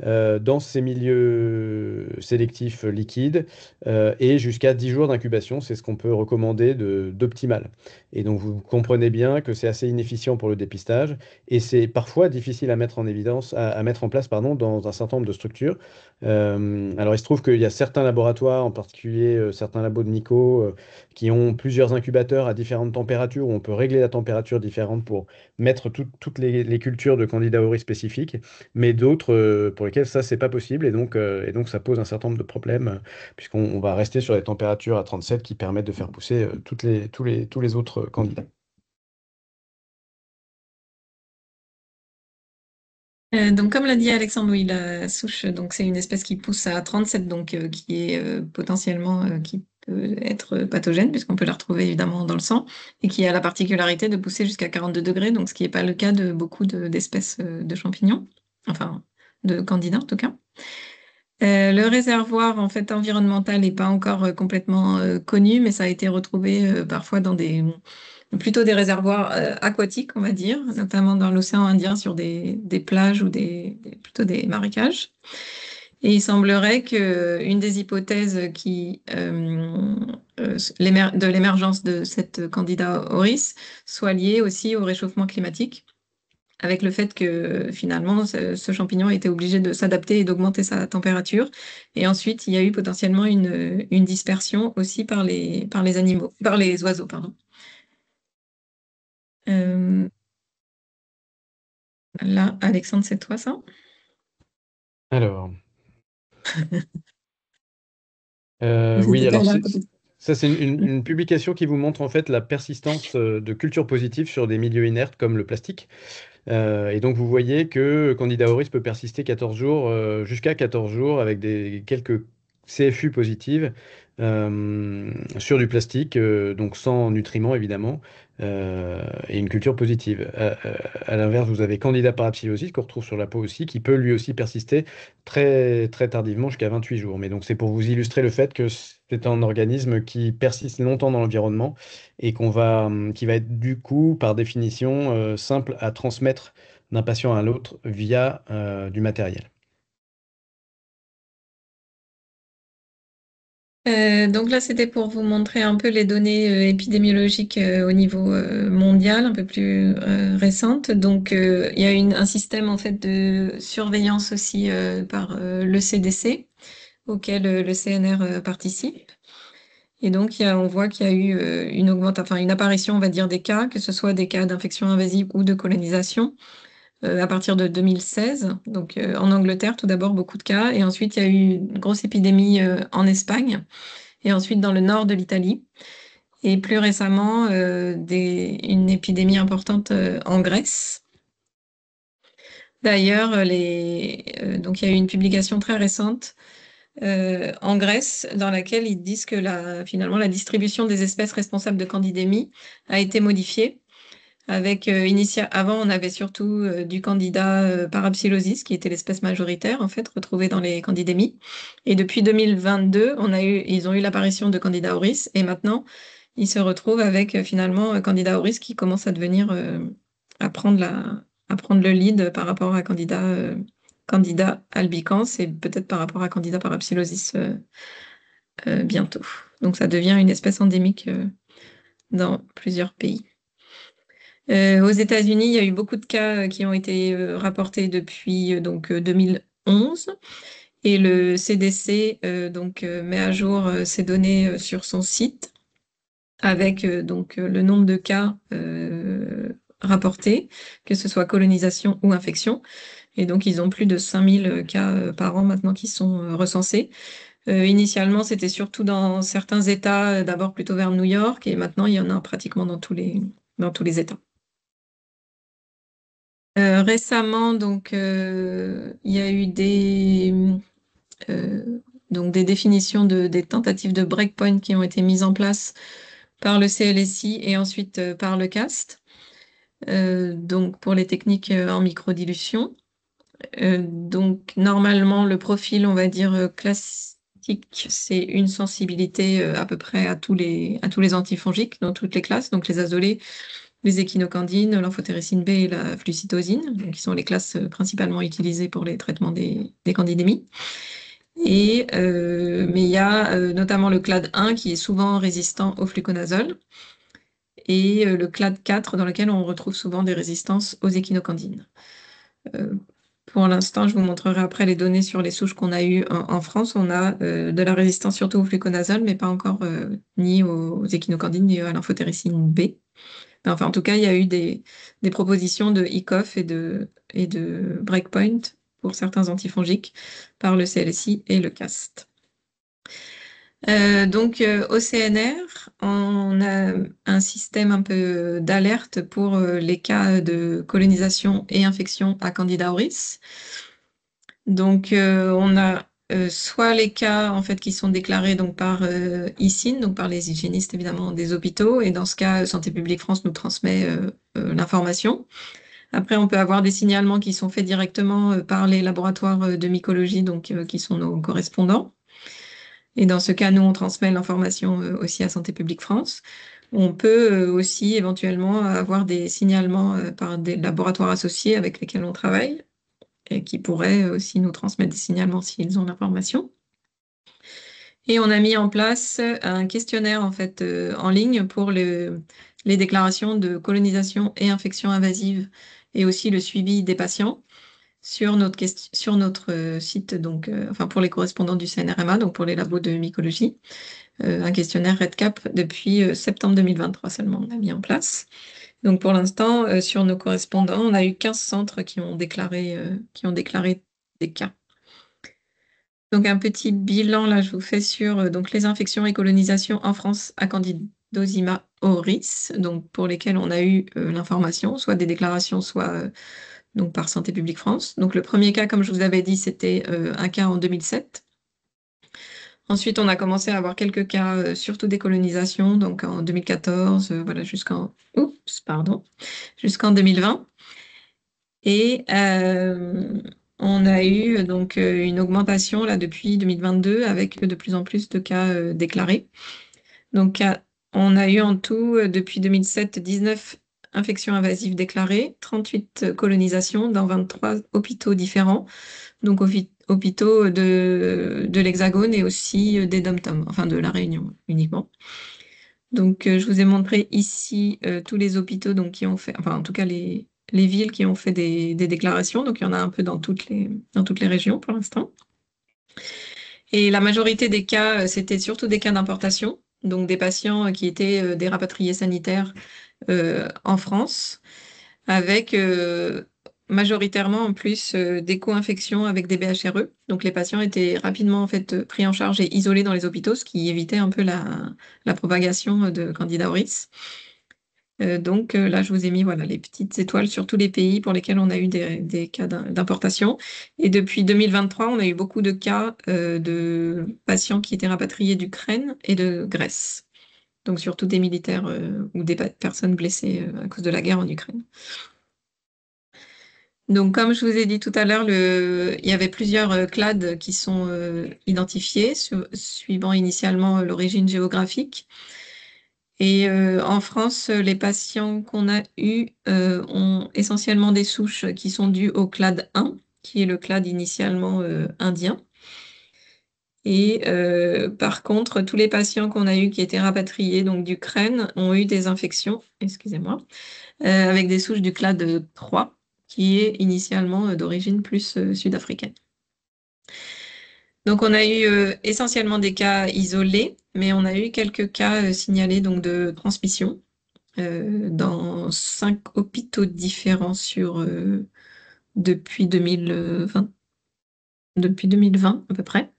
dans ces milieux sélectifs liquides et jusqu'à 10 jours d'incubation, c'est ce qu'on peut recommander d'optimal. Et donc vous comprenez bien que c'est assez inefficient pour le dépistage et c'est parfois difficile à mettre en évidence, à mettre en place pardon, dans un certain nombre de structures. Alors il se trouve qu'il y a certains laboratoires, en particulier certains labos de Nico, qui ont plusieurs incubateurs à différentes températures où on peut régler la température différente pour mettre toutes les cultures de Candida auris spécifiques, mais d'autres pour lesquels ça, c'est pas possible. Et donc ça pose un certain nombre de problèmes, puisqu'on va rester sur des températures à 37 qui permettent de faire pousser tous les autres candidats. Donc, comme l'a dit Alexandre, oui, la souche, donc c'est une espèce qui pousse à 37, donc qui est potentiellement qui peut être pathogène, puisqu'on peut la retrouver évidemment dans le sang, et qui a la particularité de pousser jusqu'à 42 degrés, donc ce qui n'est pas le cas de beaucoup d'espèces de champignons, enfin de candidats en tout cas. Le réservoir en fait environnemental n'est pas encore complètement connu, mais ça a été retrouvé parfois dans plutôt des réservoirs aquatiques, on va dire, notamment dans l'océan Indien sur des plages ou plutôt des marécages. Et il semblerait qu'une des hypothèses de l'émergence de cette Candida auris soit liée aussi au réchauffement climatique, avec le fait que finalement ce champignon a été obligé de s'adapter et d'augmenter sa température. Et ensuite, il y a eu potentiellement une dispersion aussi par les animaux, par les oiseaux, pardon. Là, Alexandre, c'est toi ça? Alors. Oui, alors ça c'est une publication qui vous montre en fait la persistance de cultures positives sur des milieux inertes comme le plastique. Et donc vous voyez que Candida auris peut persister 14 jours, jusqu'à 14 jours avec quelques CFU positives sur du plastique, donc sans nutriments évidemment, et une culture positive. À l'inverse, vous avez Candida parapsilosis qu'on retrouve sur la peau aussi, qui peut lui aussi persister très, très tardivement jusqu'à 28 jours. Mais donc c'est pour vous illustrer le fait que c'est un organisme qui persiste longtemps dans l'environnement et qui va être du coup, par définition, simple à transmettre d'un patient à l'autre via du matériel. Donc là, c'était pour vous montrer un peu les données épidémiologiques au niveau mondial, un peu plus récentes. Donc, il y a un système en fait de surveillance aussi par le CDC, auquel le CNR participe. Et donc, on voit qu'il y a eu une apparition, on va dire, des cas, que ce soit des cas d'infection invasive ou de colonisation, à partir de 2016. Donc, en Angleterre, tout d'abord, beaucoup de cas. Et ensuite, il y a eu une grosse épidémie en Espagne. Et ensuite, dans le nord de l'Italie. Et plus récemment, une épidémie importante en Grèce. D'ailleurs, donc il y a eu une publication très récente en Grèce, dans laquelle ils disent que finalement la distribution des espèces responsables de candidémie a été modifiée. Avec avant, on avait surtout du Candida parapsilosis, qui était l'espèce majoritaire en fait retrouvée dans les candidémies. Et depuis 2022, ils ont eu l'apparition de Candida auris, et maintenant ils se retrouvent avec finalement Candida auris qui commence à devenir à prendre le lead par rapport à Candida albicans et peut-être par rapport à Candida parapsilosis bientôt. Donc ça devient une espèce endémique dans plusieurs pays. Aux États-Unis, il y a eu beaucoup de cas qui ont été rapportés depuis 2011 et le CDC met à jour ces données sur son site avec le nombre de cas rapportés, que ce soit colonisation ou infection. Et donc, ils ont plus de 5000 cas par an maintenant qui sont recensés. Initialement, c'était surtout dans certains États, d'abord plutôt vers New York, et maintenant, il y en a pratiquement dans tous les États. Récemment, donc, il y a eu des définitions des tentatives de breakpoint qui ont été mises en place par le CLSI et ensuite par le CAST, donc pour les techniques en microdilution. Donc, normalement, le profil, on va dire, classique, c'est une sensibilité à peu près à tous les antifongiques dans toutes les classes, donc les azolées, les échinocandines, l'amphotéricine B et la flucytosine, qui sont les classes principalement utilisées pour les traitements des candidémies. Mais il y a notamment le clade 1 qui est souvent résistant au fluconazole et le clade 4 dans lequel on retrouve souvent des résistances aux échinocandines. Pour l'instant, je vous montrerai après les données sur les souches qu'on a eues en France. On a de la résistance surtout au fluconazole, mais pas encore ni aux échinocandines ni à l'amphotéricine B. Enfin, en tout cas, il y a eu des propositions de ECOF et de breakpoint pour certains antifongiques par le CLSI et le CAST. Au CNR, on a un système un peu d'alerte pour les cas de colonisation et infection à Candida auris. Donc, on a soit les cas en fait qui sont déclarés donc par ICIN, donc par les hygiénistes évidemment des hôpitaux, et dans ce cas, Santé publique France nous transmet l'information Après, on peut avoir des signalements qui sont faits directement par les laboratoires de mycologie, donc qui sont nos correspondants. Et dans ce cas, nous, on transmet l'information aussi à Santé publique France. On peut aussi éventuellement avoir des signalements par des laboratoires associés avec lesquels on travaille et qui pourraient aussi nous transmettre des signalements s'ils ont l'information. Et on a mis en place un questionnaire en fait en ligne pour les déclarations de colonisation et infection invasive et aussi le suivi des patients sur notre site, donc, enfin pour les correspondants du CNRMA, donc pour les labos de mycologie, un questionnaire REDCap depuis septembre 2023 seulement, on a mis en place. Donc pour l'instant, sur nos correspondants, on a eu 15 centres qui ont déclaré des cas. Donc un petit bilan, là, je vous fais sur donc, les infections et colonisations en France à Candidosima auris, donc pour lesquelles on a eu l'information, soit des déclarations, soit donc par Santé publique France. Donc le premier cas, comme je vous avais dit, c'était un cas en 2007. Ensuite, on a commencé à avoir quelques cas, surtout des colonisations, donc en 2014, voilà, jusqu'en 2020. Et on a eu donc une augmentation là depuis 2022 avec de plus en plus de cas déclarés. Donc on a eu en tout depuis 2007 19 infections invasives déclarées, 38 colonisations dans 23 hôpitaux différents, donc hôpitaux de l'Hexagone et aussi des DOM-TOM, enfin de La Réunion uniquement. Donc je vous ai montré ici tous les hôpitaux donc, qui ont fait, enfin en tout cas les villes qui ont fait des déclarations, donc il y en a un peu dans toutes les régions pour l'instant. Et la majorité des cas, c'était surtout des cas d'importation, donc des patients qui étaient des rapatriés sanitaires en France, avec majoritairement en plus des co-infections avec des BHRE. Donc les patients étaient rapidement en fait pris en charge et isolés dans les hôpitaux, ce qui évitait un peu la propagation de Candida auris. Donc là, je vous ai mis voilà, les petites étoiles sur tous les pays pour lesquels on a eu des cas d'importation. Et depuis 2023, on a eu beaucoup de cas de patients qui étaient rapatriés d'Ukraine et de Grèce. Donc surtout des militaires ou des personnes blessées à cause de la guerre en Ukraine. Donc comme je vous ai dit tout à l'heure, il y avait plusieurs clades qui sont identifiés, suivant initialement l'origine géographique. Et en France, les patients qu'on a eus ont essentiellement des souches qui sont dues au clade 1, qui est le clade initialement indien. Et par contre, tous les patients qu'on a eus qui étaient rapatriés donc d'Ukraine ont eu des infections, excusez-moi, avec des souches du clade 3, qui est initialement d'origine plus sud-africaine. Donc on a eu essentiellement des cas isolés, mais on a eu quelques cas signalés donc, de transmission dans 5 hôpitaux différents depuis 2020 à peu près,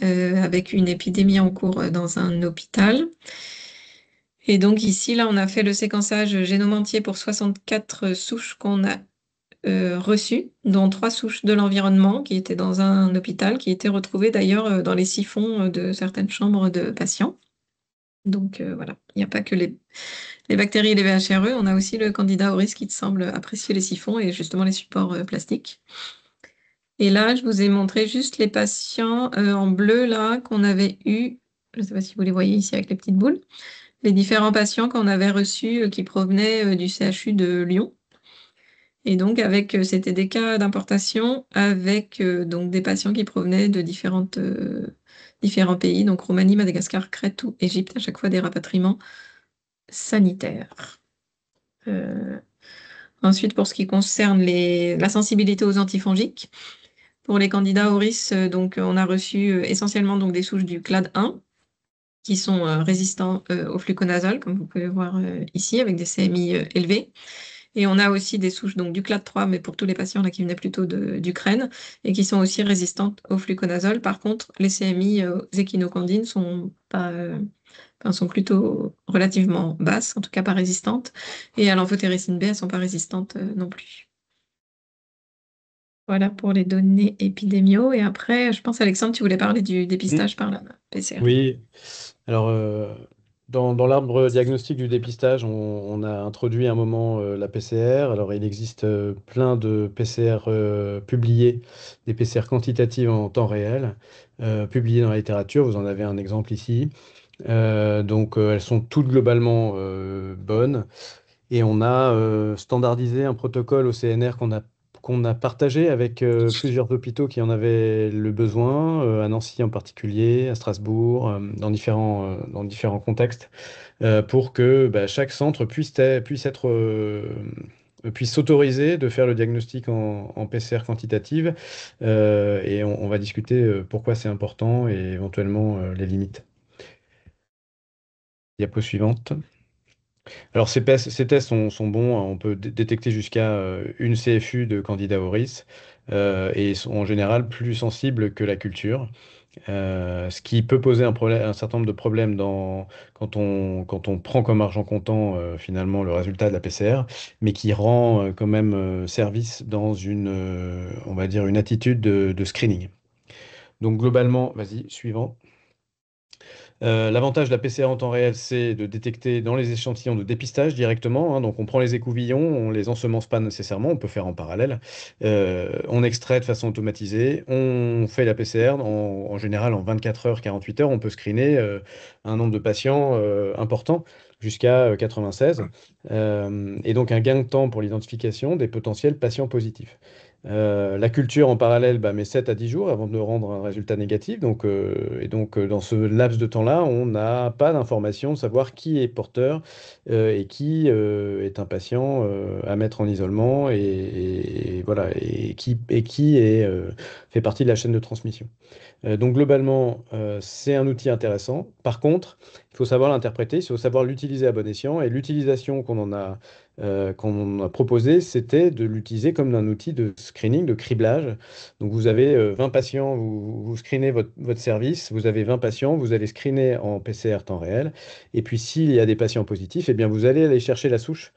avec une épidémie en cours dans un hôpital. Et donc ici, là, on a fait le séquençage génome entier pour 64 souches qu'on a reçues, dont 3 souches de l'environnement qui étaient dans un hôpital, qui étaient retrouvées d'ailleurs dans les siphons de certaines chambres de patients. Donc voilà, il n'y a pas que les bactéries et les VHRE, on a aussi le Candida auris qui semble apprécier les siphons et justement les supports plastiques. Et là, je vous ai montré juste les patients en bleu là qu'on avait eu, je ne sais pas si vous les voyez ici avec les petites boules, les différents patients qu'on avait reçus qui provenaient du CHU de Lyon. Et donc, c'était des cas d'importation avec donc des patients qui provenaient de différents pays, donc Roumanie, Madagascar, Crète ou Égypte, à chaque fois des rapatriements sanitaires. Ensuite, pour ce qui concerne la sensibilité aux antifongiques, pour les Candida auris, donc, on a reçu essentiellement donc, des souches du clade 1 qui sont résistants au fluconazole, comme vous pouvez voir ici, avec des CMI élevés. Et on a aussi des souches donc, du clade 3, mais pour tous les patients là, qui venaient plutôt d'Ukraine, et qui sont aussi résistantes au fluconazole. Par contre, les CMI échinocandines sont plutôt relativement basses, en tout cas pas résistantes. Et à l'amphotéricine B, elles ne sont pas résistantes non plus. Voilà pour les données épidémiaux. Et après, je pense, Alexandre, tu voulais parler du dépistage par la PCR. Oui, alors Dans l'arbre diagnostic du dépistage, on a introduit un moment la PCR. Alors, il existe plein de PCR publiés, des PCR quantitatives en temps réel, publiées dans la littérature. Vous en avez un exemple ici. Donc, elles sont toutes globalement bonnes. Et on a standardisé un protocole au CNR qu'on a partagé avec plusieurs hôpitaux qui en avaient le besoin, à Nancy en particulier, à Strasbourg, dans différents contextes, pour que bah, chaque centre puisse s'autoriser de faire le diagnostic en PCR quantitative. Et on va discuter pourquoi c'est important et éventuellement les limites. Diapo suivante. Alors, ces tests sont bons, hein. On peut détecter jusqu'à une CFU de Candida auris et sont en général plus sensibles que la culture, ce qui peut poser un certain nombre de problèmes quand on prend comme argent comptant finalement le résultat de la PCR, mais qui rend quand même service dans on va dire, une attitude de screening. Donc, globalement, vas-y, suivant. L'avantage de la PCR en temps réel, c'est de détecter dans les échantillons de dépistage directement, hein. Donc, on prend les écouvillons, on les ensemence pas nécessairement, on peut faire en parallèle. On extrait de façon automatisée, on fait la PCR. En général, en 24 heures, 48 heures, on peut screener un nombre de patients important, jusqu'à 96. Et donc, un gain de temps pour l'identification des potentiels patients positifs. La culture en parallèle met 7 à 10 jours avant de rendre un résultat négatif. Donc, dans ce laps de temps-là, on n'a pas d'information de savoir qui est porteur et qui est un patient à mettre en isolement et voilà, et qui fait partie de la chaîne de transmission. Donc globalement, c'est un outil intéressant. Par contre, il faut savoir l'interpréter, il faut savoir l'utiliser à bon escient. Et l'utilisation qu'on a proposée, c'était de l'utiliser comme un outil de screening, de criblage. Donc vous avez 20 patients, vous screenez votre service, vous avez 20 patients, vous allez screener en PCR temps réel. Et puis s'il y a des patients positifs, eh bien vous allez aller chercher la souche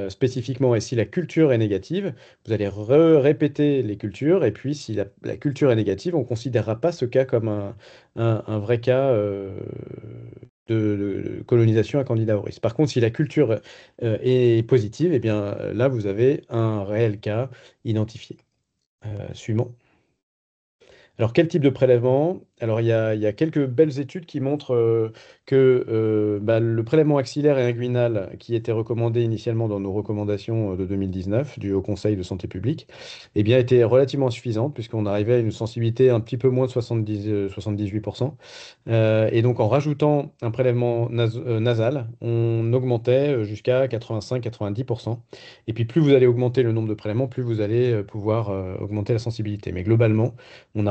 spécifiquement. Et si la culture est négative, vous allez répéter les cultures. Et puis, si la culture est négative, on ne considérera pas ce cas comme un vrai cas de colonisation à Candida auris. Par contre, si la culture est positive, eh bien, là, vous avez un réel cas identifié. Suivant. Alors, quel type de prélèvement? Alors, il y a quelques belles études qui montrent que le prélèvement axillaire et inguinal, qui était recommandé initialement dans nos recommandations de 2019 du Haut Conseil de santé publique, eh bien, était relativement insuffisante, puisqu'on arrivait à une sensibilité un petit peu moins de 78%. Et donc, en rajoutant un prélèvement nasal, on augmentait jusqu'à 85-90%. Et puis, plus vous allez augmenter le nombre de prélèvements, plus vous allez pouvoir augmenter la sensibilité. Mais globalement, on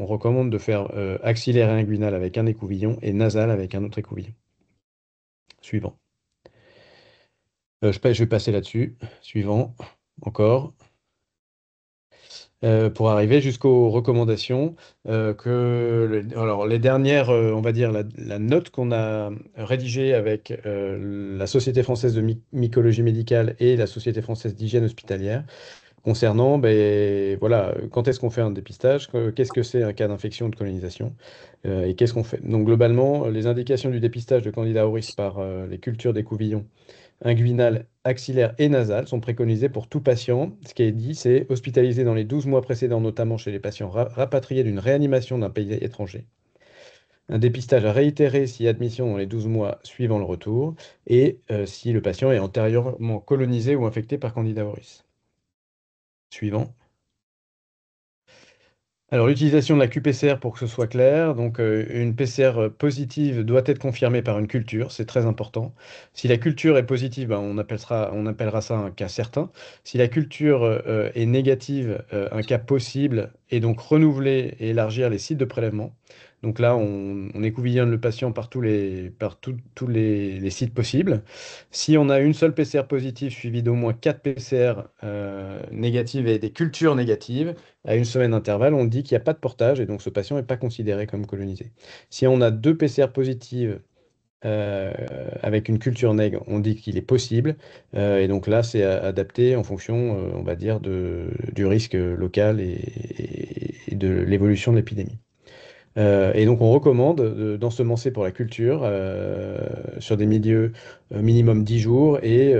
recommande de faire axillaire et inguinal avec un écouvillon et nasal avec un autre écouvillon. Suivant. Je vais passer là-dessus. Suivant. Encore. Pour arriver jusqu'aux recommandations, alors les dernières, on va dire la note qu'on a rédigée avec la Société française de mycologie médicale et la Société française d'hygiène hospitalière, concernant, voilà, quand est-ce qu'on fait un dépistage, qu'est-ce que c'est un cas d'infection de colonisation, et qu'est-ce qu'on fait. Donc globalement, les indications du dépistage de Candida auris par les cultures d'écouvillons inguinales, axillaires et nasales sont préconisées pour tout patient. Ce qui est dit, c'est hospitalisé dans les 12 mois précédents, notamment chez les patients rapatriés d'une réanimation d'un pays étranger. Un dépistage à réitérer si admission dans les 12 mois suivant le retour, et si le patient est antérieurement colonisé ou infecté par Candida auris. Suivant. Alors, l'utilisation de la QPCR pour que ce soit clair, donc une PCR positive doit être confirmée par une culture, c'est très important. Si la culture est positive, on appellera ça un cas certain. Si la culture est négative, un cas possible, et donc renouveler et élargir les sites de prélèvement. Donc là, on écouvillonne le patient par tous les sites possibles. Si on a une seule PCR positive suivie d'au moins 4 PCR négatives et des cultures négatives, à une semaine d'intervalle, on dit qu'il n'y a pas de portage et donc ce patient n'est pas considéré comme colonisé. Si on a 2 PCR positives avec une culture nègre, on dit qu'il est possible et donc là, c'est adapté en fonction, on va dire, du risque local et de l'évolution de l'épidémie. Et donc, on recommande d'ensemencer pour la culture sur des milieux minimum 10 jours et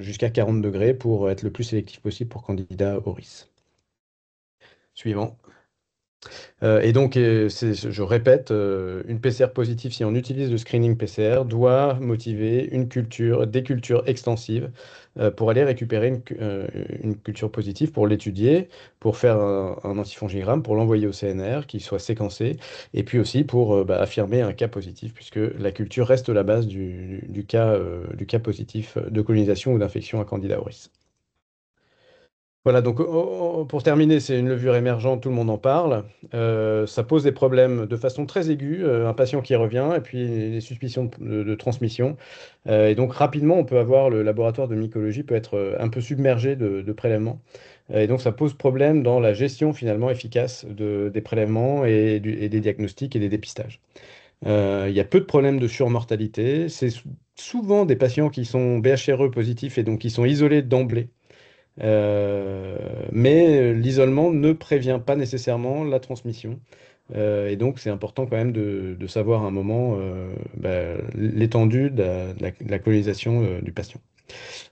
jusqu'à 40 degrés pour être le plus sélectif possible pour Candida auris. Suivant. Et donc, je répète, une PCR positive, si on utilise le screening PCR, doit motiver des cultures extensives pour aller récupérer une culture positive, pour l'étudier, pour faire un antifongigramme, pour l'envoyer au CNR, qu'il soit séquencé, et puis aussi pour affirmer un cas positif, puisque la culture reste la base du cas positif de colonisation ou d'infection à Candida auris. Voilà, donc pour terminer, c'est une levure émergente, tout le monde en parle. Ça pose des problèmes de façon très aiguë, un patient qui revient, et puis les suspicions de transmission. Et donc rapidement, on peut avoir, le laboratoire de mycologie peut être un peu submergé de prélèvements. Et donc ça pose problème dans la gestion finalement efficace des prélèvements et des diagnostics et des dépistages. Il y a peu de problèmes de surmortalité. C'est souvent des patients qui sont BHRE positifs et donc qui sont isolés d'emblée. Mais l'isolement ne prévient pas nécessairement la transmission. Et donc, c'est important quand même de savoir à un moment l'étendue de la colonisation du patient.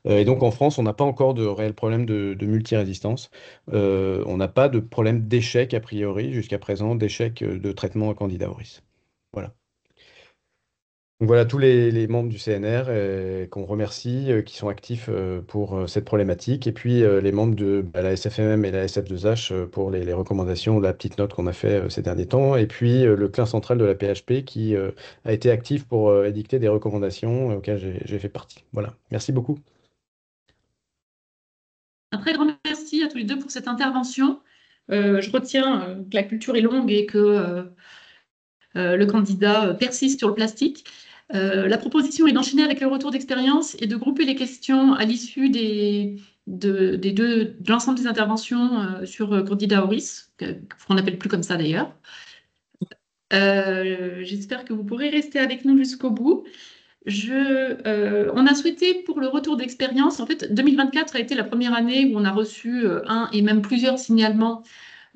Et donc, en France, on n'a pas encore de réel problème de multirésistance. On n'a pas de problème d'échec, a priori, jusqu'à présent, d'échec de traitement à Candida auris. Voilà. Donc voilà tous les membres du CNR qu'on remercie, qui sont actifs pour cette problématique, et puis les membres de la SFMM et la SF2H pour les recommandations, la petite note qu'on a fait ces derniers temps, et puis le clin central de la PHP qui a été actif pour édicter des recommandations auxquelles j'ai fait partie. Voilà, merci beaucoup. Un très grand merci à tous les deux pour cette intervention. Je retiens que la culture est longue et que le candidat persiste sur le plastique. La proposition est d'enchaîner avec le retour d'expérience et de grouper les questions à l'issue de l'ensemble des interventions sur Candida auris, qu'on n'appelle plus comme ça d'ailleurs. J'espère que vous pourrez rester avec nous jusqu'au bout. On a souhaité pour le retour d'expérience, en fait, 2024 a été la première année où on a reçu un et même plusieurs signalements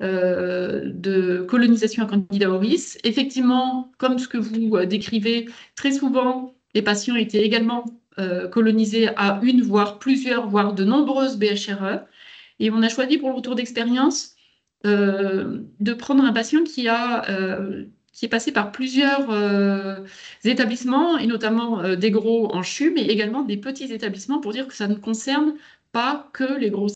de colonisation à Candida auris. Effectivement, comme ce que vous décrivez, très souvent, les patients étaient également colonisés à une, voire plusieurs, voire de nombreuses BHRE. Et on a choisi pour le retour d'expérience de prendre un patient qui est passé par plusieurs établissements, et notamment des gros en CHU, mais également des petits établissements, pour dire que ça ne concerne pas que les gros